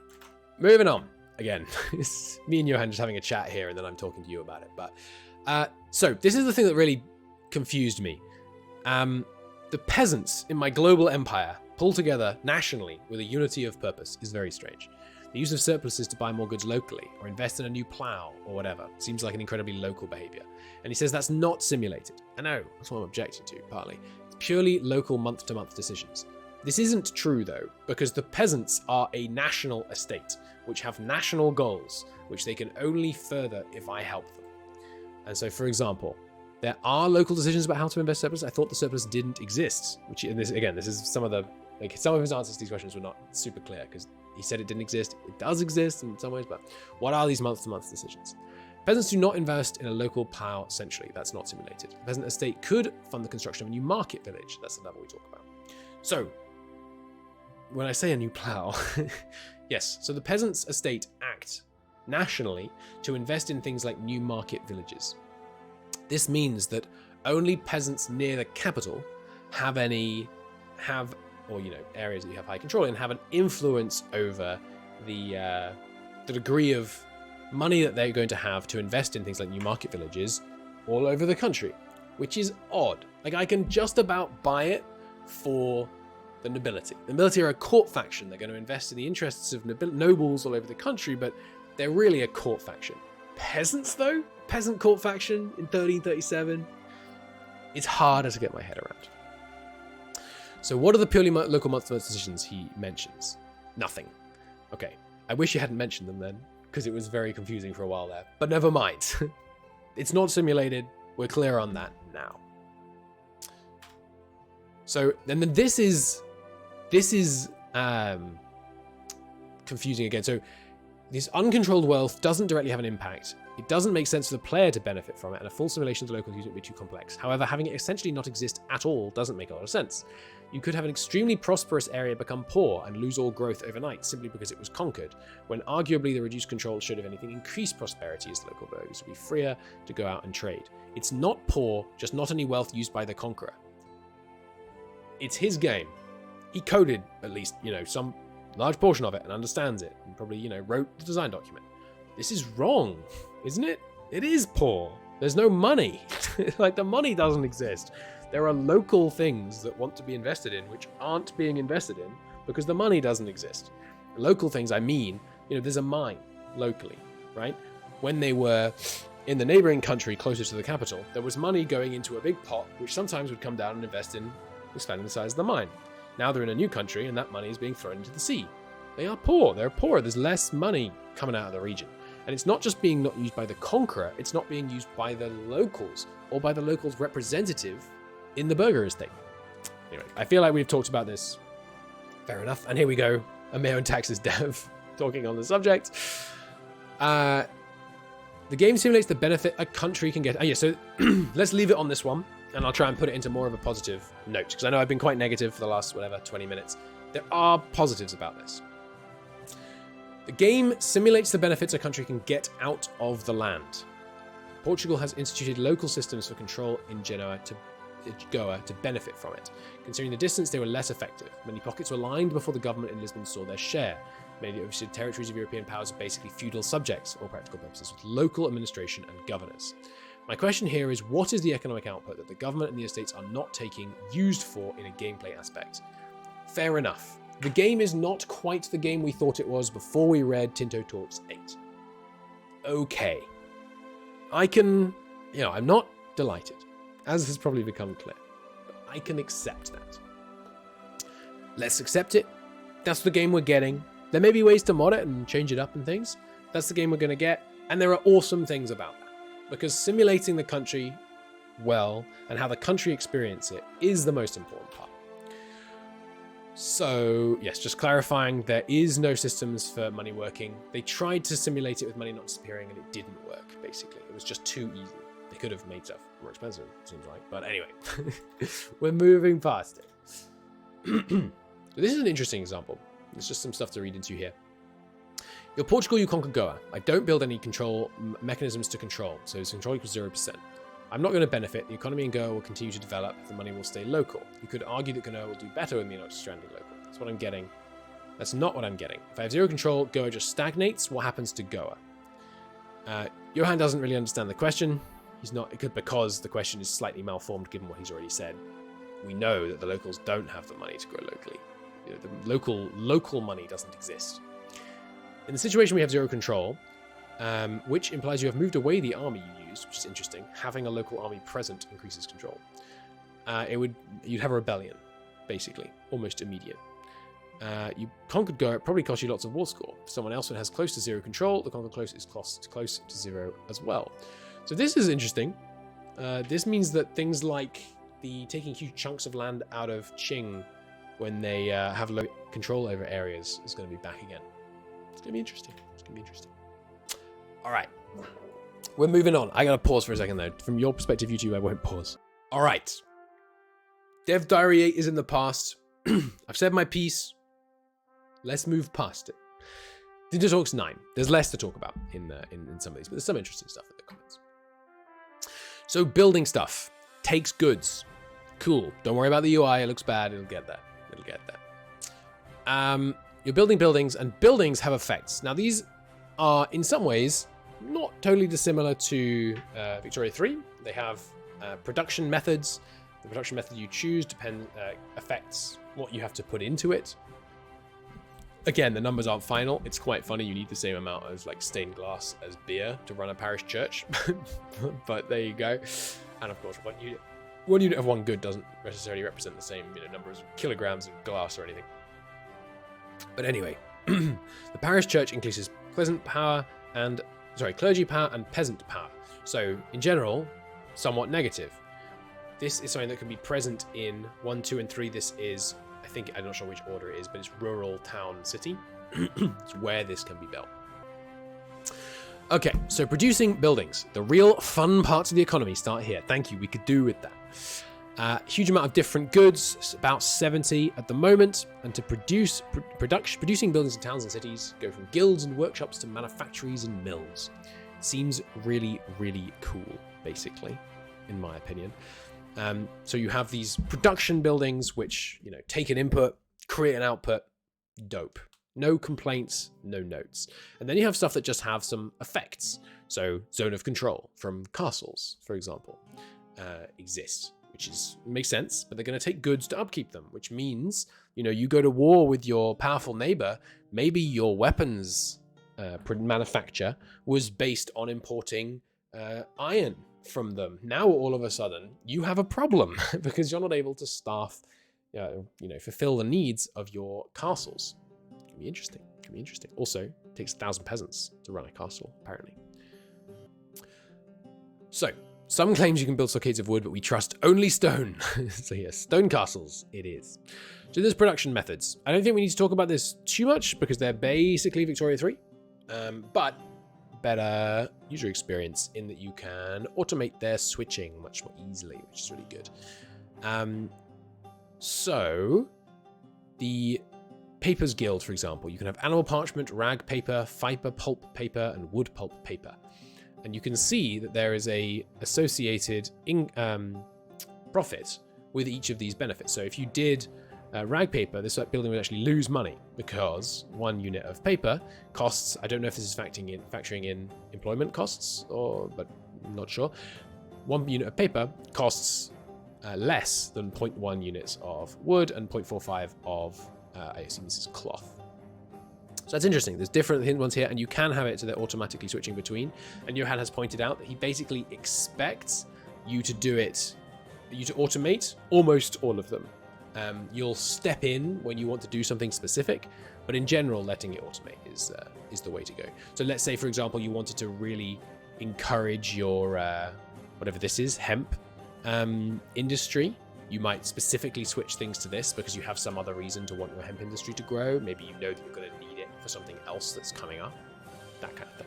moving on. Again, it's me and Johan just having a chat here, and then I'm talking to you about it. But so this is the thing that really confused me. The peasants in my global empire pulled together nationally with a unity of purpose is very strange. The use of surpluses to buy more goods locally or invest in a new plow or whatever seems like an incredibly local behavior. And he says that's not simulated. I know, that's what I'm objecting to, partly. It's purely local month-to-month decisions. This isn't true, though, because the peasants are a national estate, which have national goals, which they can only further if I help them. And so, for example, there are local decisions about how to invest surplus. I thought the surplus didn't exist, which, and this is some of his answers to these questions were not super clear, because he said it didn't exist. It does exist in some ways, but what are these month-to-month decisions? Peasants do not invest in a local plow centrally. That's not simulated. A peasant estate could fund the construction of a new market village. That's the level we talk about. So, when I say a new plow, yes, so the peasants' estate act nationally to invest in things like new market villages. This means that only peasants near the capital areas that you have high control in have an influence over the degree of money that they're going to have to invest in things like new market villages all over the country, which is odd. Like, I can just about buy it for the nobility. The nobility are a court faction. They're going to invest in the interests of nobles all over the country, but they're really a court faction. Peasants, though? Peasant court faction in 1337? It's harder to get my head around. So what are the purely local month-to-month decisions he mentions? Nothing. Okay, I wish you hadn't mentioned them then, because it was very confusing for a while there. But never mind. It's not simulated. We're clear on that now. So, and then this is confusing again. So this uncontrolled wealth doesn't directly have an impact. It doesn't make sense for the player to benefit from it, and a full simulation of the local use would be too complex. However, having it essentially not exist at all doesn't make a lot of sense. You could have an extremely prosperous area become poor and lose all growth overnight simply because it was conquered, when arguably the reduced control should, if anything, increase prosperity as the local burghers would be freer to go out and trade. It's not poor, just not any wealth used by the conqueror. It's his game. He coded, at least, some large portion of it and understands it, and probably, wrote the design document. This is wrong, isn't it? It is poor. There's no money. Like, the money doesn't exist. There are local things that want to be invested in which aren't being invested in because the money doesn't exist. Local things, I mean, there's a mine locally, right? When they were in the neighboring country closest to the capital, there was money going into a big pot, which sometimes would come down and invest in expanding the size of the mine. Now they're in a new country and that money is being thrown into the sea. They are poor. They're poor. There's less money coming out of the region. And it's not just being not used by the conqueror, it's not being used by the locals or by the locals' representative in the burgher estate. Anyway, I feel like we've talked about this. Fair enough. And here we go. A mayor and taxes dev talking on the subject. The game simulates the benefit a country can get. So let's leave it on this one, and I'll try and put it into more of a positive note, because I know I've been quite negative for the last, 20 minutes. There are positives about this. The game simulates the benefits a country can get out of the land. Portugal has instituted local systems for control in Goa to benefit from it. Considering the distance, they were less effective. Many pockets were lined before the government in Lisbon saw their share. Many of the overseas territories of European powers are basically feudal subjects, for all practical purposes, with local administration and governors. My question here is, what is the economic output that the government and the estates are not taking used for in a gameplay aspect? Fair enough. The game is not quite the game we thought it was before we read Tinto Talks 8. Okay. I'm not delighted, as has probably become clear, but I can accept that. Let's accept it. That's the game we're getting. There may be ways to mod it and change it up and things. That's the game we're going to get. And there are awesome things about that. Because simulating the country well and how the country experience it is the most important part. So, yes, just clarifying, there is no systems for money working. They tried to simulate it with money not disappearing and it didn't work, basically. It was just too easy. They could have made stuff more expensive, it seems like. But anyway, we're moving past it. This is an interesting example. There's just some stuff to read into here. You're Portugal, you conquer Goa. I don't build any control mechanisms to control, so its control equals 0%. I'm not going to benefit. The economy in Goa will continue to develop. The money will stay local. You could argue that Goa will do better with me not stranded local. That's what I'm getting. That's not what I'm getting. If I have zero control, Goa just stagnates. What happens to Goa? Johan doesn't really understand the question. He's not, because the question is slightly malformed given what he's already said. We know that the locals don't have the money to grow locally. The local money doesn't exist. In the situation we have zero control, which implies you have moved away the army you used, which is interesting. Having a local army present increases control. You'd have a rebellion, basically, almost immediate. You conquered Goa, it probably cost you lots of war score. For someone else who has close to zero control, the conquer close is close to zero as well. So this is interesting. This means that things like the taking huge chunks of land out of Qing when they have low control over areas is going to be back again. It's going to be interesting. It's going to be interesting. All right. We're moving on. I got to pause for a second, though. From your perspective, YouTube, I won't pause. All right. Dev Diary 8 is in the past. I've said my piece. Let's move past it. Tinto Talks 9. There's less to talk about in some of these, but there's some interesting stuff in the comments. So building stuff takes goods. Cool. Don't worry about the UI. It looks bad. It'll get there. It'll get there. You're building buildings, and buildings have effects. Now, these are, in some ways, not totally dissimilar to Victoria 3. They have production methods. The production method you choose affects what you have to put into it. Again, the numbers aren't final. It's quite funny. You need the same amount of stained glass as beer to run a parish church. But there you go. And of course, one unit of one good doesn't necessarily represent the same number of kilograms of glass or anything. But anyway, the parish church increases clergy power and peasant power. So in general, somewhat negative. This is something that can be present in 1, 2, and 3. This is, I'm not sure which order it is, but it's rural, town, city. It's where this can be built. Okay, so producing buildings. The real fun parts of the economy start here. Thank you, we could do with that. Huge amount of different goods, about 70 at the moment. And to producing buildings in towns and cities go from guilds and workshops to manufactories and mills. Seems really, really cool, basically, in my opinion. So you have these production buildings which, take an input, create an output, dope. No complaints, no notes. And then you have stuff that just have some effects. So zone of control from castles, for example, exist, which makes sense, but they're going to take goods to upkeep them, which means, you go to war with your powerful neighbor, maybe your weapons manufacture was based on importing iron from them. Now all of a sudden you have a problem because you're not able to staff, fulfill the needs of your castles. It can be interesting. It can be interesting. Also, it takes 1,000 peasants to run a castle, apparently. So, some claims you can build stockades of wood, but we trust only stone. So yes, stone castles it is. So there's production methods. I don't think we need to talk about this too much because they're basically Victoria 3, but better user experience in that you can automate their switching much more easily, which is really good. So the Papers Guild, for example, you can have animal parchment, rag paper, fiber pulp paper, and wood pulp paper. And you can see that there is a associated profit with each of these benefits. So if you did rag paper, this building would actually lose money because 1 unit of paper costs, I don't know if this is factoring in employment costs, but I'm not sure. 1 unit of paper costs less than 0.1 units of wood and 0.45 of I assume this is cloth. So that's interesting. There's different ones here, and you can have it so they're automatically switching between. And Johan has pointed out that he basically expects you to do it, you to automate almost all of them. You'll step in when you want to do something specific, but in general, letting it automate is the way to go. So let's say, for example, you wanted to really encourage your, whatever this is, hemp industry. You might specifically switch things to this because you have some other reason to want your hemp industry to grow. Maybe you know that you're going to need it for something else that's coming up, that kind of thing.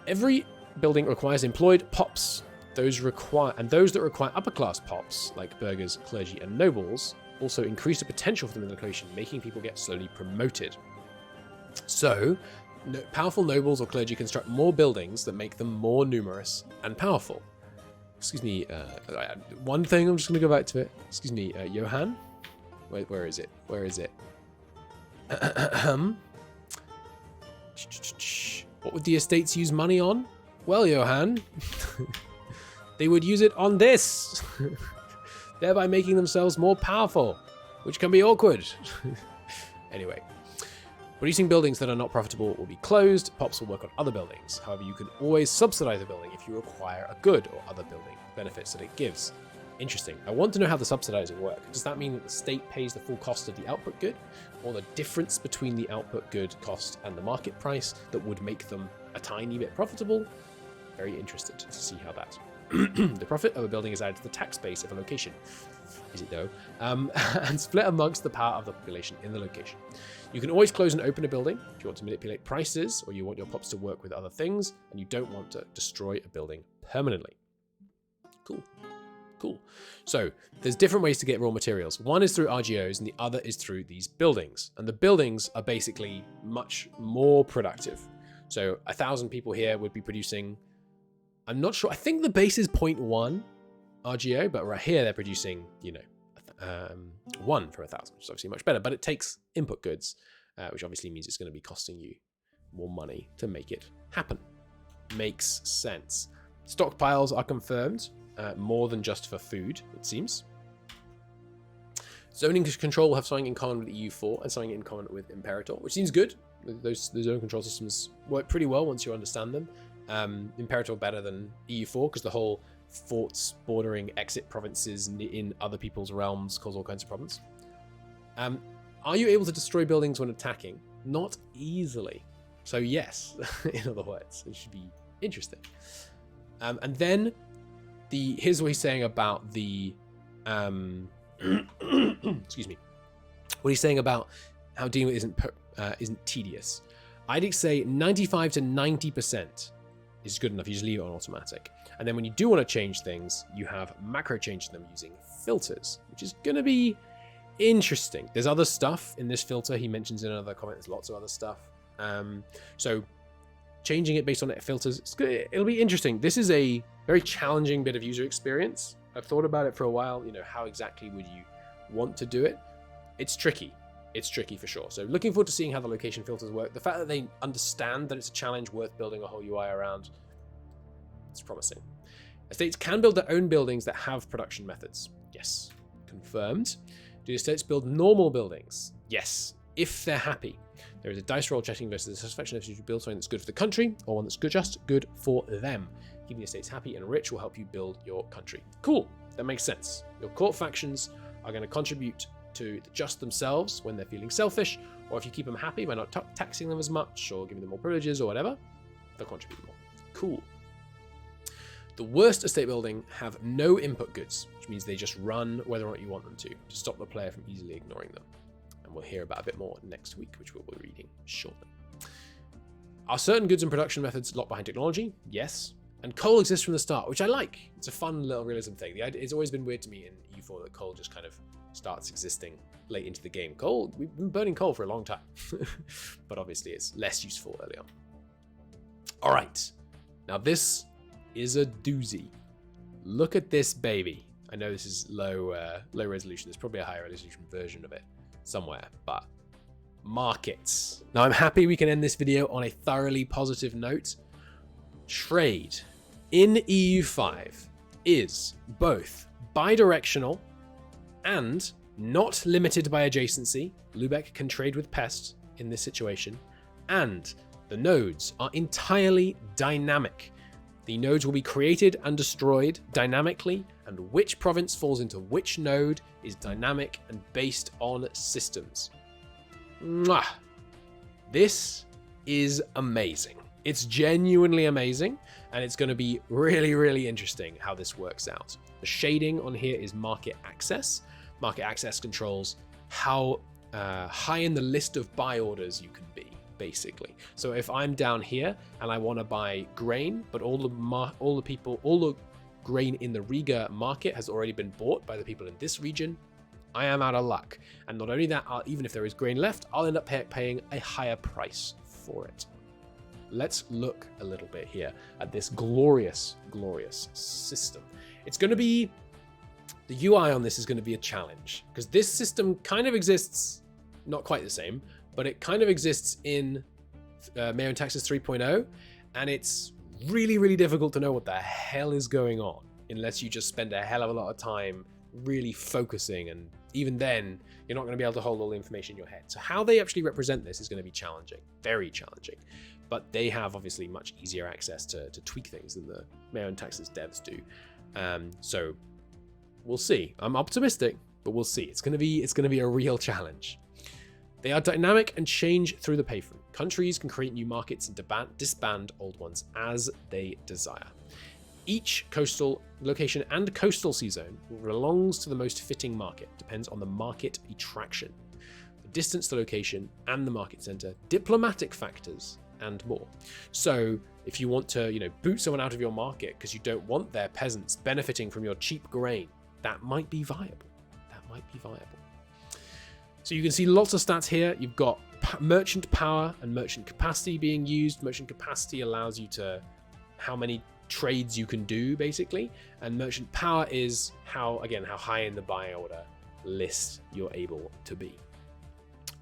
Every building requires employed pops. Those that require upper class pops, like burghers, clergy, and nobles, also increase the potential for them in the location, making people get slowly promoted. So, powerful nobles or clergy construct more buildings that make them more numerous and powerful. Excuse me, one thing, I'm just going to go back to it. Excuse me, Johan? Wait, where is it? Where is it? What would the estates use money on? Well, Johan, they would use it on this, thereby making themselves more powerful, which can be awkward. Anyway, producing buildings that are not profitable will be closed. Pops will work on other buildings. However, you can always subsidize a building if you require a good or other building benefits that it gives. Interesting. I want to know how the subsidizing work. Does that mean that the state pays the full cost of the output good, or the difference between the output good cost and the market price that would make them a tiny bit profitable? Very interested to see how that. The profit of a building is added to the tax base of a location. Is it though? And split amongst the power of the population in the location. You can always close and open a building if you want to manipulate prices, or you want your pops to work with other things, and you don't want to destroy a building permanently. Cool. Cool. So there's different ways to get raw materials. One is through RGOs, and the other is through these buildings. And the buildings are basically much more productive. So 1,000 people here would be producing, I'm not sure, I think the base is 0.1 RGO, but right here they're producing, 1 for 1,000, which is obviously much better, but it takes input goods, which obviously means it's going to be costing you more money to make it happen. Makes sense. Stockpiles are confirmed, more than just for food, it seems. Zoning control will have something in common with EU4 and something in common with Imperator, which seems good. The zone control systems work pretty well once you understand them. Imperator better than EU4 because the whole forts bordering exit provinces in other people's realms cause all kinds of problems. Are you able to destroy buildings when attacking? Not easily. So yes, in other words, it should be interesting. And then here's what he's saying about the excuse me. What he's saying about how dealing with it isn't tedious. I'd say 95 to 90% is good enough. You just leave it on automatic. And then when you do want to change things, you have macro change them using filters, which is going to be interesting. There's other stuff in this filter. He mentions in another comment, there's lots of other stuff. So changing it based on filters, it'll be interesting. This is a very challenging bit of user experience. I've thought about it for a while. How exactly would you want to do it? It's tricky. It's tricky for sure. So looking forward to seeing how the location filters work. The fact that they understand that it's a challenge worth building a whole UI around, it's promising. Estates can build their own buildings that have production methods. Yes. Confirmed. Do estates build normal buildings? Yes. If they're happy. There is a dice roll checking versus the satisfaction if you build something that's good for the country or one that's just good for them. Keeping the estates happy and rich will help you build your country. Cool. That makes sense. Your court factions are going to contribute to just themselves when they're feeling selfish, or if you keep them happy by not taxing them as much or giving them more privileges or whatever, they'll contribute more. Cool. The worst estate building have no input goods, which means they just run whether or not you want them to stop the player from easily ignoring them. And we'll hear about a bit more next week, which we'll be reading shortly. Are certain goods and production methods locked behind technology? Yes. And coal exists from the start, which I like. It's a fun little realism thing. It's always been weird to me in EU4 that coal just kind of starts existing late into the game. Coal, we've been burning coal for a long time, but obviously it's less useful early on. All right, now this is a doozy. Look at this baby. I know this is low resolution. There's probably a higher resolution version of it somewhere, but markets. Now I'm happy we can end this video on a thoroughly positive note. Trade in EU5 is both bidirectional and not limited by adjacency. Lubeck can trade with Pest in this situation. And the nodes are entirely dynamic. The nodes will be created and destroyed dynamically, and which province falls into which node is dynamic and based on systems. Mwah! This is amazing. It's genuinely amazing, and it's going to be really, really interesting how this works out. The shading on here is market access. Market access controls how high in the list of buy orders you can be, basically. So if I'm down here and I want to buy grain, but all the grain in the Riga market has already been bought by the people in this region, I am out of luck. And not only that, even if there is grain left, I'll end up paying a higher price for it. Let's look a little bit here at this glorious, glorious system. It's going to be, the UI on this is going to be a challenge, because this system kind of exists, not quite the same, but it kind of exists in Mayor and Taxes 3.0, and it's really, really difficult to know what the hell is going on unless you just spend a hell of a lot of time really focusing, and even then, you're not going to be able to hold all the information in your head. So how they actually represent this is going to be challenging, very challenging. But they have obviously much easier access to tweak things than the Mayor and Taxes devs do. So we'll see. I'm optimistic, but we'll see. It's going to be a real challenge. They are dynamic and change through the pavement. Countries can create new markets and disband old ones as they desire. Each coastal location and coastal sea zone belongs to the most fitting market. Depends on the market attraction, the distance to location and the market center, diplomatic factors, and more. So if you want to, boot someone out of your market because you don't want their peasants benefiting from your cheap grain, that might be viable. So you can see lots of stats here. You've got merchant power and merchant capacity being used. Merchant capacity allows you to how many trades you can do, basically, and merchant power is how high in the buy order list you're able to be.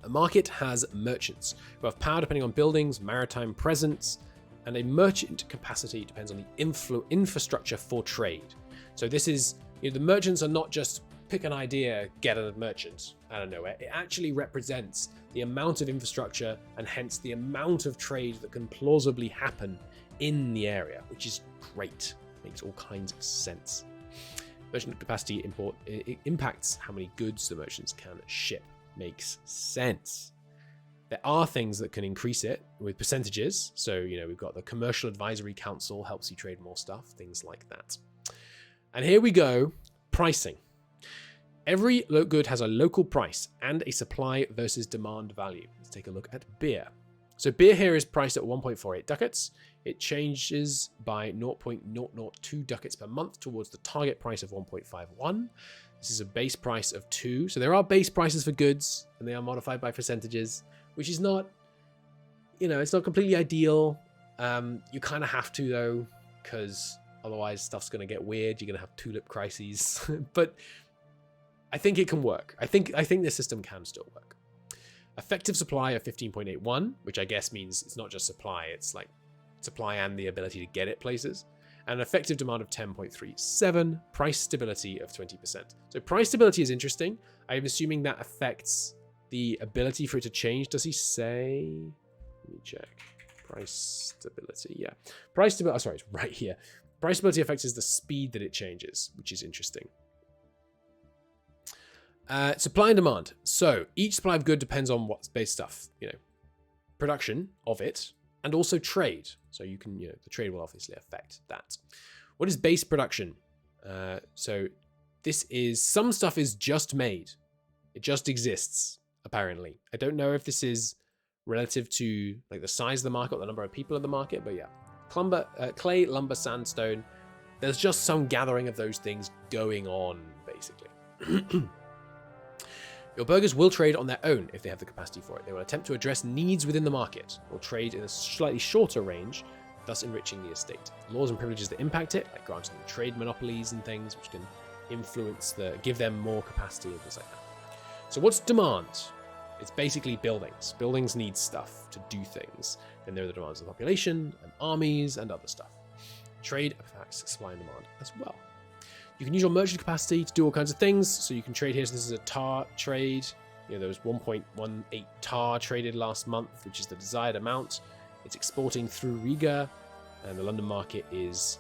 A market has merchants who have power depending on buildings, maritime presence, and a merchant capacity depends on the infrastructure for trade. So this is, the merchants are not just pick an idea, get a merchant out of nowhere. It actually represents the amount of infrastructure and hence the amount of trade that can plausibly happen in the area, which is great. Makes all kinds of sense. Merchant capacity impacts how many goods the merchants can ship. Makes sense. There are things that can increase it with percentages. So, we've got the Commercial Advisory Council helps you trade more stuff, things like that. And here we go, pricing. Every good has a local price and a supply versus demand value. Let's take a look at beer. So beer here is priced at 1.48 ducats. It changes by 0.002 ducats per month towards the target price of 1.51. This is a base price of 2. So there are base prices for goods, and they are modified by percentages, which is not, it's not completely ideal. You kind of have to, though, because otherwise stuff's going to get weird. You're going to have tulip crises. But I think it can work. I think this system can still work. Effective supply of 15.81, which I guess means it's not just supply, it's like supply and the ability to get it places. And effective demand of 10.37, price stability of 20%. So price stability is interesting. I'm assuming that affects the ability for it to change. Does he say? Let me check. Price stability, yeah. Price stability, sorry, it's right here. Price stability affects the speed that it changes, which is interesting. Supply and demand. So each supply of good depends on what's base stuff, production of it, and also trade. So you can, the trade will obviously affect that. What is base production? So this is, some stuff is just made. It just exists, apparently. I don't know if this is relative to like the size of the market or the number of people in the market, but yeah. Clay, lumber, sandstone. There's just some gathering of those things going on, basically. Your burghers will trade on their own if they have the capacity for it. They will attempt to address needs within the market, or trade in a slightly shorter range, thus enriching the estate. Laws and privileges that impact it, like granting them trade monopolies and things, which can influence give them more capacity and things like that. So what's demand? It's basically buildings. Buildings need stuff to do things. Then there are the demands of the population and armies and other stuff. Trade affects supply and demand as well. You can use your merchant capacity to do all kinds of things. So you can trade here. So this is a tar trade. There was 1.18 tar traded last month, which is the desired amount. It's exporting through Riga, and the London market is,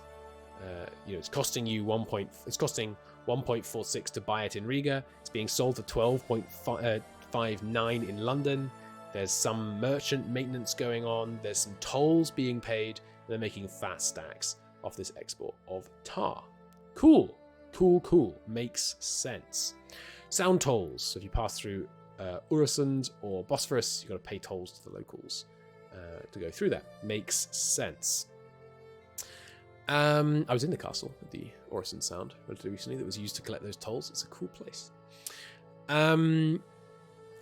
it's costing you it's costing 1.46 to buy it in Riga. It's being sold for 12.59 in London. There's some merchant maintenance going on. There's some tolls being paid. And they're making fast stacks off this export of tar. Cool. Makes sense. Sound tolls. So if you pass through Öresund or Bosphorus, you've got to pay tolls to the locals to go through that. Makes sense. I was in the castle at the Öresund Sound relatively recently that was used to collect those tolls. It's a cool place. And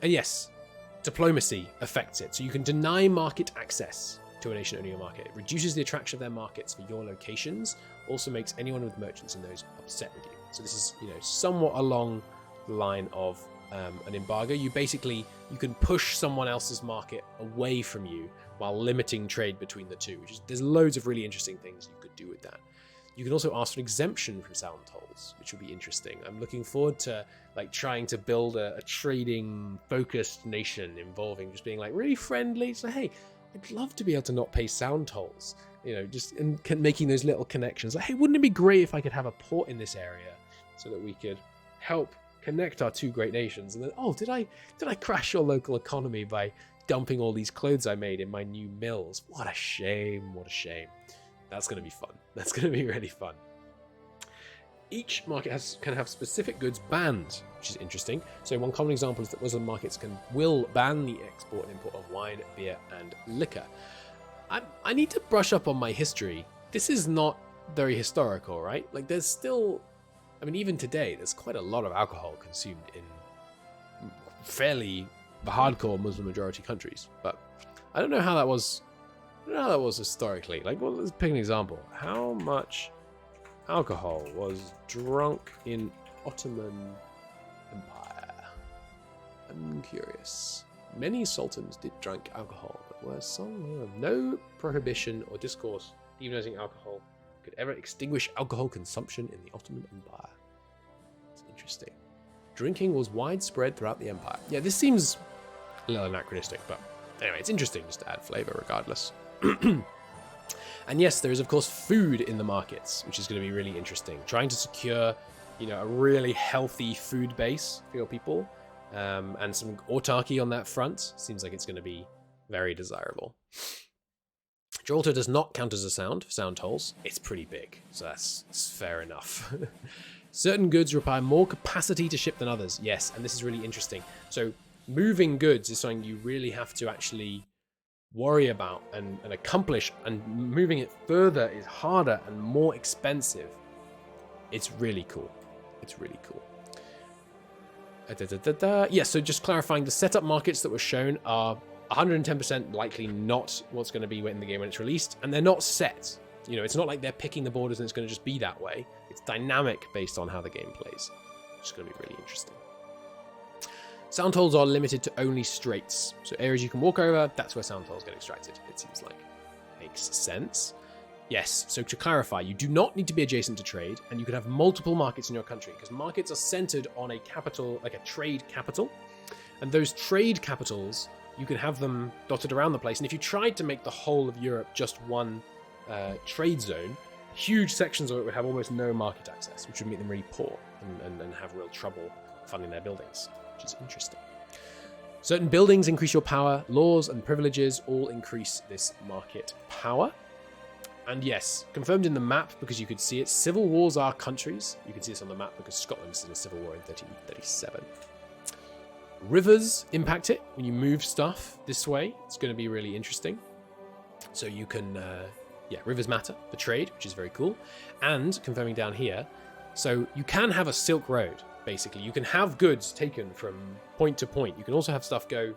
yes, diplomacy affects it. So you can deny market access to a nation owning a market. It reduces the attraction of their markets for your locations. Also makes anyone with merchants in those upset with you. So this is, somewhat along the line of an embargo. You can push someone else's market away from you while limiting trade between the two. There's loads of really interesting things you could do with that. You can also ask for an exemption from sound tolls, which will be interesting. I'm looking forward to trying to build a trading focused nation involving just being really friendly. So hey, I'd love to be able to not pay sound tolls. Making those little connections. Hey, wouldn't it be great if I could have a port in this area so that we could help connect our two great nations? And then, did I crash your local economy by dumping all these clothes I made in my new mills? What a shame. That's going to be fun. That's going to be really fun. Each market can have specific goods banned, which is interesting. So one common example is that Muslim markets will ban the export and import of wine, beer, and liquor. I need to brush up on my history. This is not very historical, right? There's still, even today, there's quite a lot of alcohol consumed in fairly hardcore Muslim majority countries. But I don't know how that was. I don't know how that was historically. Let's pick an example. How much alcohol was drunk in Ottoman Empire? I'm curious. Many sultans did drink alcohol, but were some no prohibition or discourse demonizing alcohol could ever extinguish alcohol consumption in the Ottoman Empire. It's interesting. Drinking was widespread throughout the empire. Yeah, this seems a little anachronistic, but anyway, it's interesting just to add flavor regardless. And yes, there is of course food in the markets, which is going to be really interesting. Trying to secure, a really healthy food base for your people, and some autarky on that front seems like it's going to be very desirable. Gibraltar does not count as a sound tolls. It's pretty big, so that's fair enough. Certain goods require more capacity to ship than others. Yes, and this is really interesting. So moving goods is something you really have to actually worry about and accomplish, and moving it further is harder and more expensive. It's really cool. Yeah, so just clarifying, the setup markets that were shown are 110% likely not what's going to be in the game when it's released, and they're not set. It's not like they're picking the borders and it's going to just be that way. It's dynamic based on how the game plays, which is going to be really interesting. Sound tolls are limited to only straits. So areas you can walk over, that's where sound tolls get extracted, it seems like. Makes sense. Yes, so to clarify, you do not need to be adjacent to trade, and you can have multiple markets in your country, because markets are centered on a capital, like a trade capital. And those trade capitals, you can have them dotted around the place. And if you tried to make the whole of Europe just one trade zone, huge sections of it would have almost no market access, which would make them really poor and have real trouble funding their buildings, which is interesting. Certain buildings increase your power, laws and privileges all increase this market power. And yes, confirmed in the map because you could see it, civil wars are countries. You can see this on the map because Scotland is in a civil war in 1337. Rivers impact it when you move stuff this way. It's going to be really interesting. So you can, rivers matter for trade, which is very cool. And confirming down here, so you can have a Silk Road, basically. You can have goods taken from point to point. You can also have stuff go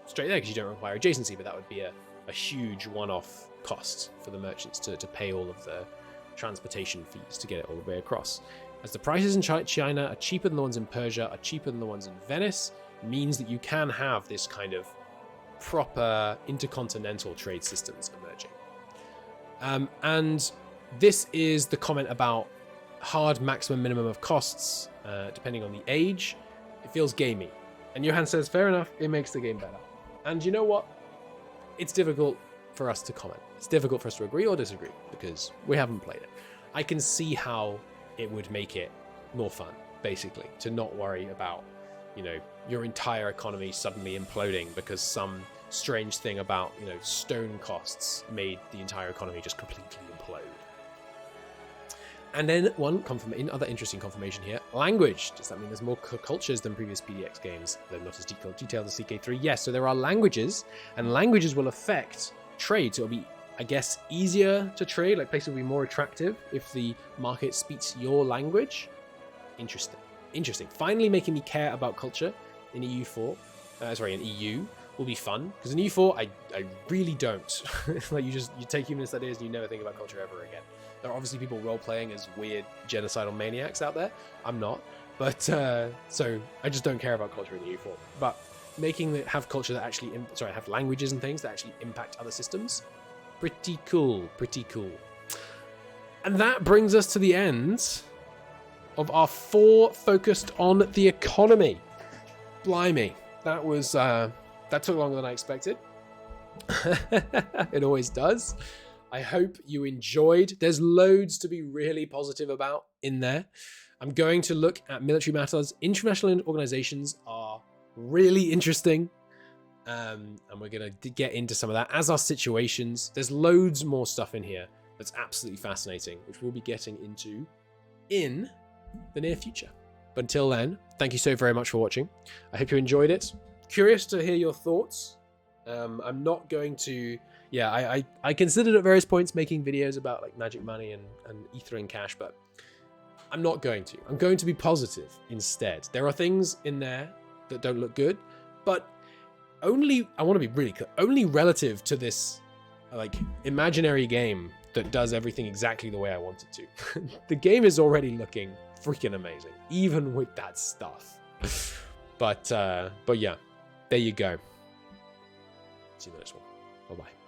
straight there because you don't require adjacency, but that would be a huge one-off cost for the merchants to pay all of the transportation fees to get it all the way across. As the prices in China are cheaper than the ones in Persia, are cheaper than the ones in Venice, means that you can have this kind of proper intercontinental trade systems emerging. And this is the comment about hard maximum minimum of costs, depending on the age, it feels gamey. And Johan says, fair enough, it makes the game better. And you know what? It's difficult for us to comment. It's difficult for us to agree or disagree because we haven't played it. I can see how it would make it more fun, basically, to not worry about, you know, your entire economy suddenly imploding because some strange thing about, you know, stone costs made the entire economy just completely implode. And then other interesting confirmation here, language. Does that mean there's more cultures than previous PDX games? They're not as detailed as CK3. Yes, so there are languages, and languages will affect trade. So it'll be, I guess, easier to trade, like places will be more attractive if the market speaks your language. Interesting. Finally making me care about culture in in EU will be fun, because in EU4 I really don't. Like you take humanist ideas and you never think about culture ever again. There are obviously people role-playing as weird genocidal maniacs out there. I'm not. But, so I just don't care about culture in EU4. But have culture that actually, have languages and things that actually impact other systems. Pretty cool. And that brings us to the end of our 4 focused on the economy. Blimey. That was, that took longer than I expected. It always does. I hope you enjoyed. There's loads to be really positive about in there. I'm going to look at military matters. International organizations are really interesting. And we're going to get into some of that, as are situations. There's loads more stuff in here that's absolutely fascinating, which we'll be getting into in the near future. But until then, thank you so very much for watching. I hope you enjoyed it. Curious to hear your thoughts. I'm not going to... Yeah, I considered at various points making videos about like magic money and ether and cash, but I'm not going to. I'm going to be positive instead. There are things in there that don't look good, but I want to be really clear, only relative to this like imaginary game that does everything exactly the way I want it to. The game is already looking freaking amazing, even with that stuff. But yeah, there you go. See you in the next one. Bye-bye.